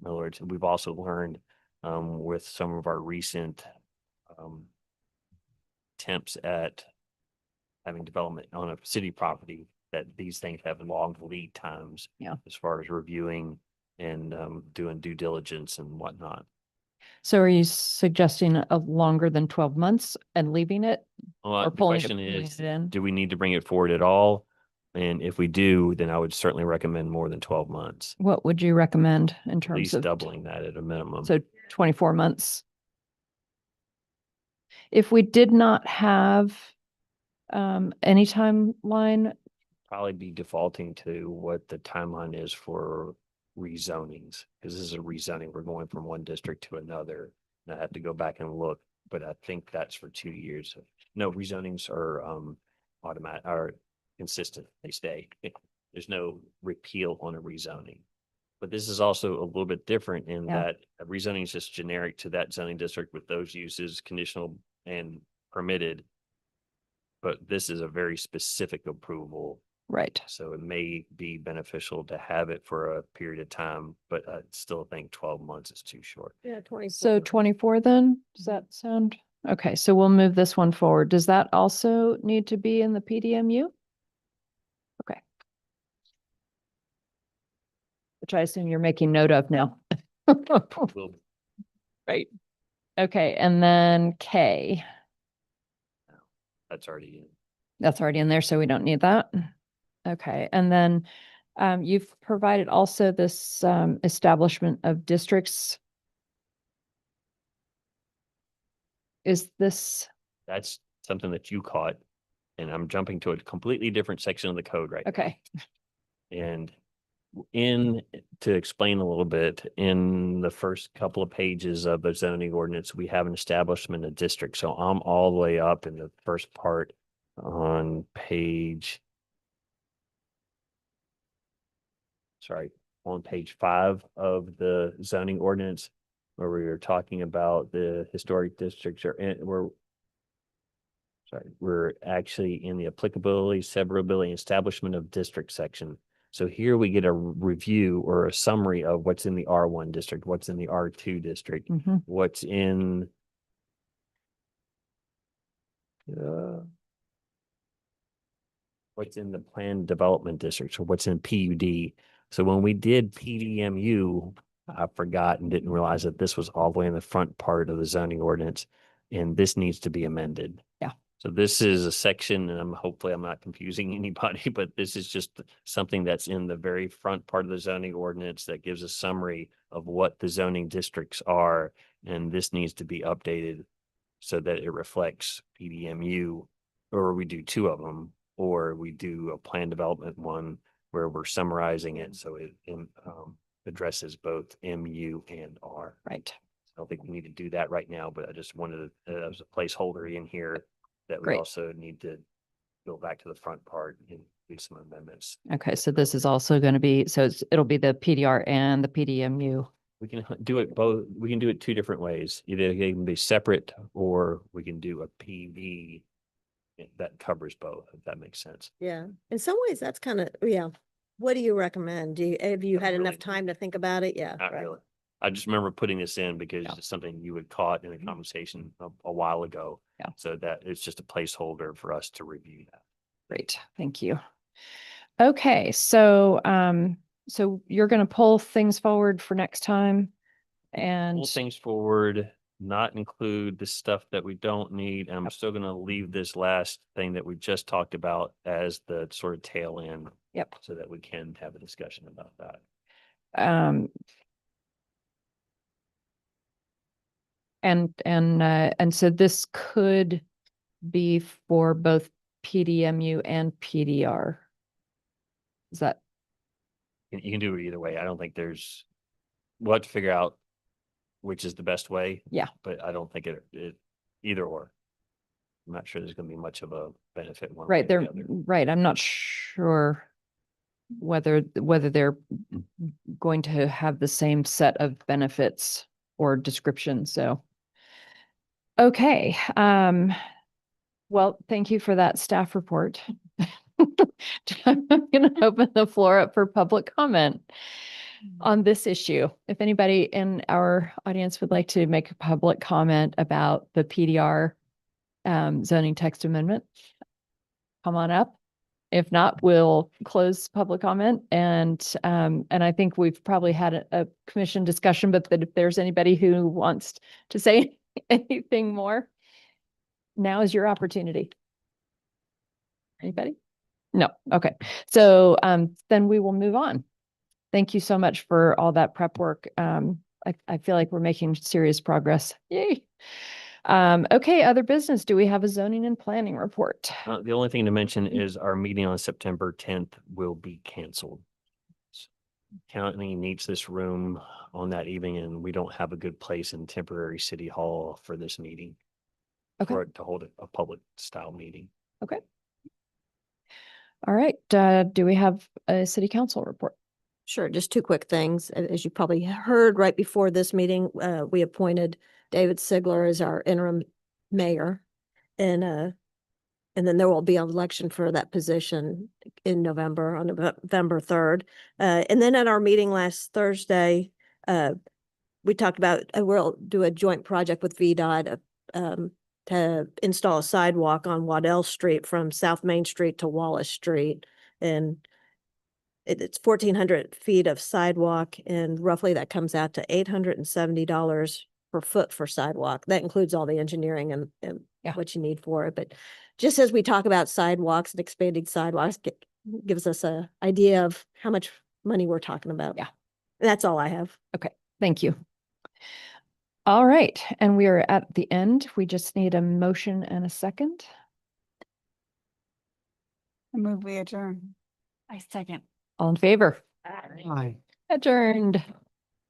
In other words, we've also learned with some of our recent attempts at having development on a city property that these things have long lead times. Yeah. As far as reviewing and doing due diligence and whatnot. So are you suggesting a longer than 12 months and leaving it? Well, Or the pulling question is, it in? do we need to bring it forward at all? And if we do, then I would certainly recommend more than 12 months, What would you recommend in at terms least of? doubling that at a minimum. So 24 months. If we did not have any timeline, Probably be defaulting to what the timeline is for rezonings, because this is a rezoning. We're going from one district to another. And I have to go back and look, but I think that's for 2 years. No, rezonings are automatic, are consistent. They stay. There's no repeal on a rezoning. But this is also a little bit different in Yeah. that a rezoning is just generic to that zoning district with those uses, conditional and permitted. But this is a very specific approval. right? So it may be beneficial to have it for a period of time, but I still think 12 months is too short. Yeah, 24. So 24 then, does that sound? Okay, so we'll move this one forward. Does that also need to be in the PDMU? Okay. Which I assume you're making note of now. We'll Right. Okay, and then K, That's already in. that's already in there, so we don't need that. Okay, and then you've provided also this establishment of districts. Is this, That's something that you caught and I'm jumping to a completely different section of the code right now. Okay. And to explain a little bit, in the first couple of pages of the zoning ordinance, we have an establishment of district. So I'm all the way up in the first part on page, on page 5 of the zoning ordinance, where we were talking about the historic districts we're actually in the applicability, severability, and establishment of district section. So here we get a review or a summary of what's in the R1 district, what's in the R2 district, Mhm. what's in the planned development district, or what's in PUD. So when we did PDMU, I forgot and didn't realize that this was all the way in the front part of the zoning ordinance, and this needs to be amended. Yeah. So this is a section, and hopefully I'm not confusing anybody, but this is just something that's in the very front part of the zoning ordinance that gives a summary of what the zoning districts are, and this needs to be updated so that it reflects PDMU, or we do 2 of them, or we do a plan development one where we're summarizing it so it addresses both MU and R. Right. I don't think we need to do that right now, but I just wanted to, as a placeholder in here, that we Great. also need to go back to the front part and do some amendments. Okay. So this is also going to be, so it'll be the PDR and the PDMU. We can do it both. We can do it 2 different ways. Either they can be separate, or we can do a PV that covers both, if that makes sense. Yeah, in some ways, that's kind of, yeah. What do you recommend? Have you Not had enough really. time to think about it? Yeah. Not right. really. I just remember putting this in because Yeah. it's something you had caught in a conversation a while ago. Yeah. So that it's just a placeholder for us to review that. Great. Thank you. Okay. So, so you're going to pull things forward for next time and Pull things forward, not include the stuff that we don't need. And I'm still going to leave this last thing that we just talked about as the sort of tail end. Yep. So that we can have a discussion about that. And so this could be for both PDMU and PDR. Is that, You can do it either way. I don't think we'll have to figure out which is the best way. Yeah. But I don't think it either or. I'm not sure there's going to be much of a benefit one way right or there? the other. Right. I'm not sure whether they're going to have the same set of benefits or description. So, okay. Well, thank you for that staff report. I'm going to open the floor up for public comment on this issue. If anybody in our audience would like to make a public comment about the PDR zoning text amendment, come on up. If not, we'll close public comment. And I think we've probably had a commission discussion, but that if there's anybody who wants to say anything more, now is your opportunity. Anybody? No. Okay. So then we will move on. Thank you so much for all that prep work. I feel like we're making serious progress. Yay. Okay, other business. Do we have a zoning and planning report? The only thing to mention is our meeting on September 10th will be canceled. County needs this room on that evening, and we don't have a good place in temporary city hall for this meeting. Okay. For it to hold a public style meeting. Okay. All right. Do we have a city council report? Sure, just 2 quick things. As you probably heard right before this meeting, we appointed David Sigler as our interim mayor. And then there will be an election for that position in November, on November 3rd. And then at our meeting last Thursday, we talked about, we'll do a joint project with VDOT to install a sidewalk on Waddell Street from South Main Street to Wallace Street. And it's 1,400 feet of sidewalk, and roughly that comes out to $870 per foot for sidewalk. That includes all the engineering and Yeah. what you need for it. But just as we talk about sidewalks and expanding sidewalks, gives us a idea of how much money we're talking about. Yeah. That's all I have. Thank you. All right. And we are at the end. We just need a motion and a second. I move we adjourn. I second. All in favor? Hi. Adjourned.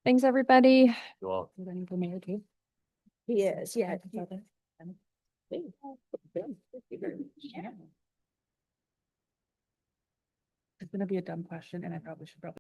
Thanks, everybody. You all. Running for mayor too. He is, yeah. It's gonna be a dumb question and I probably should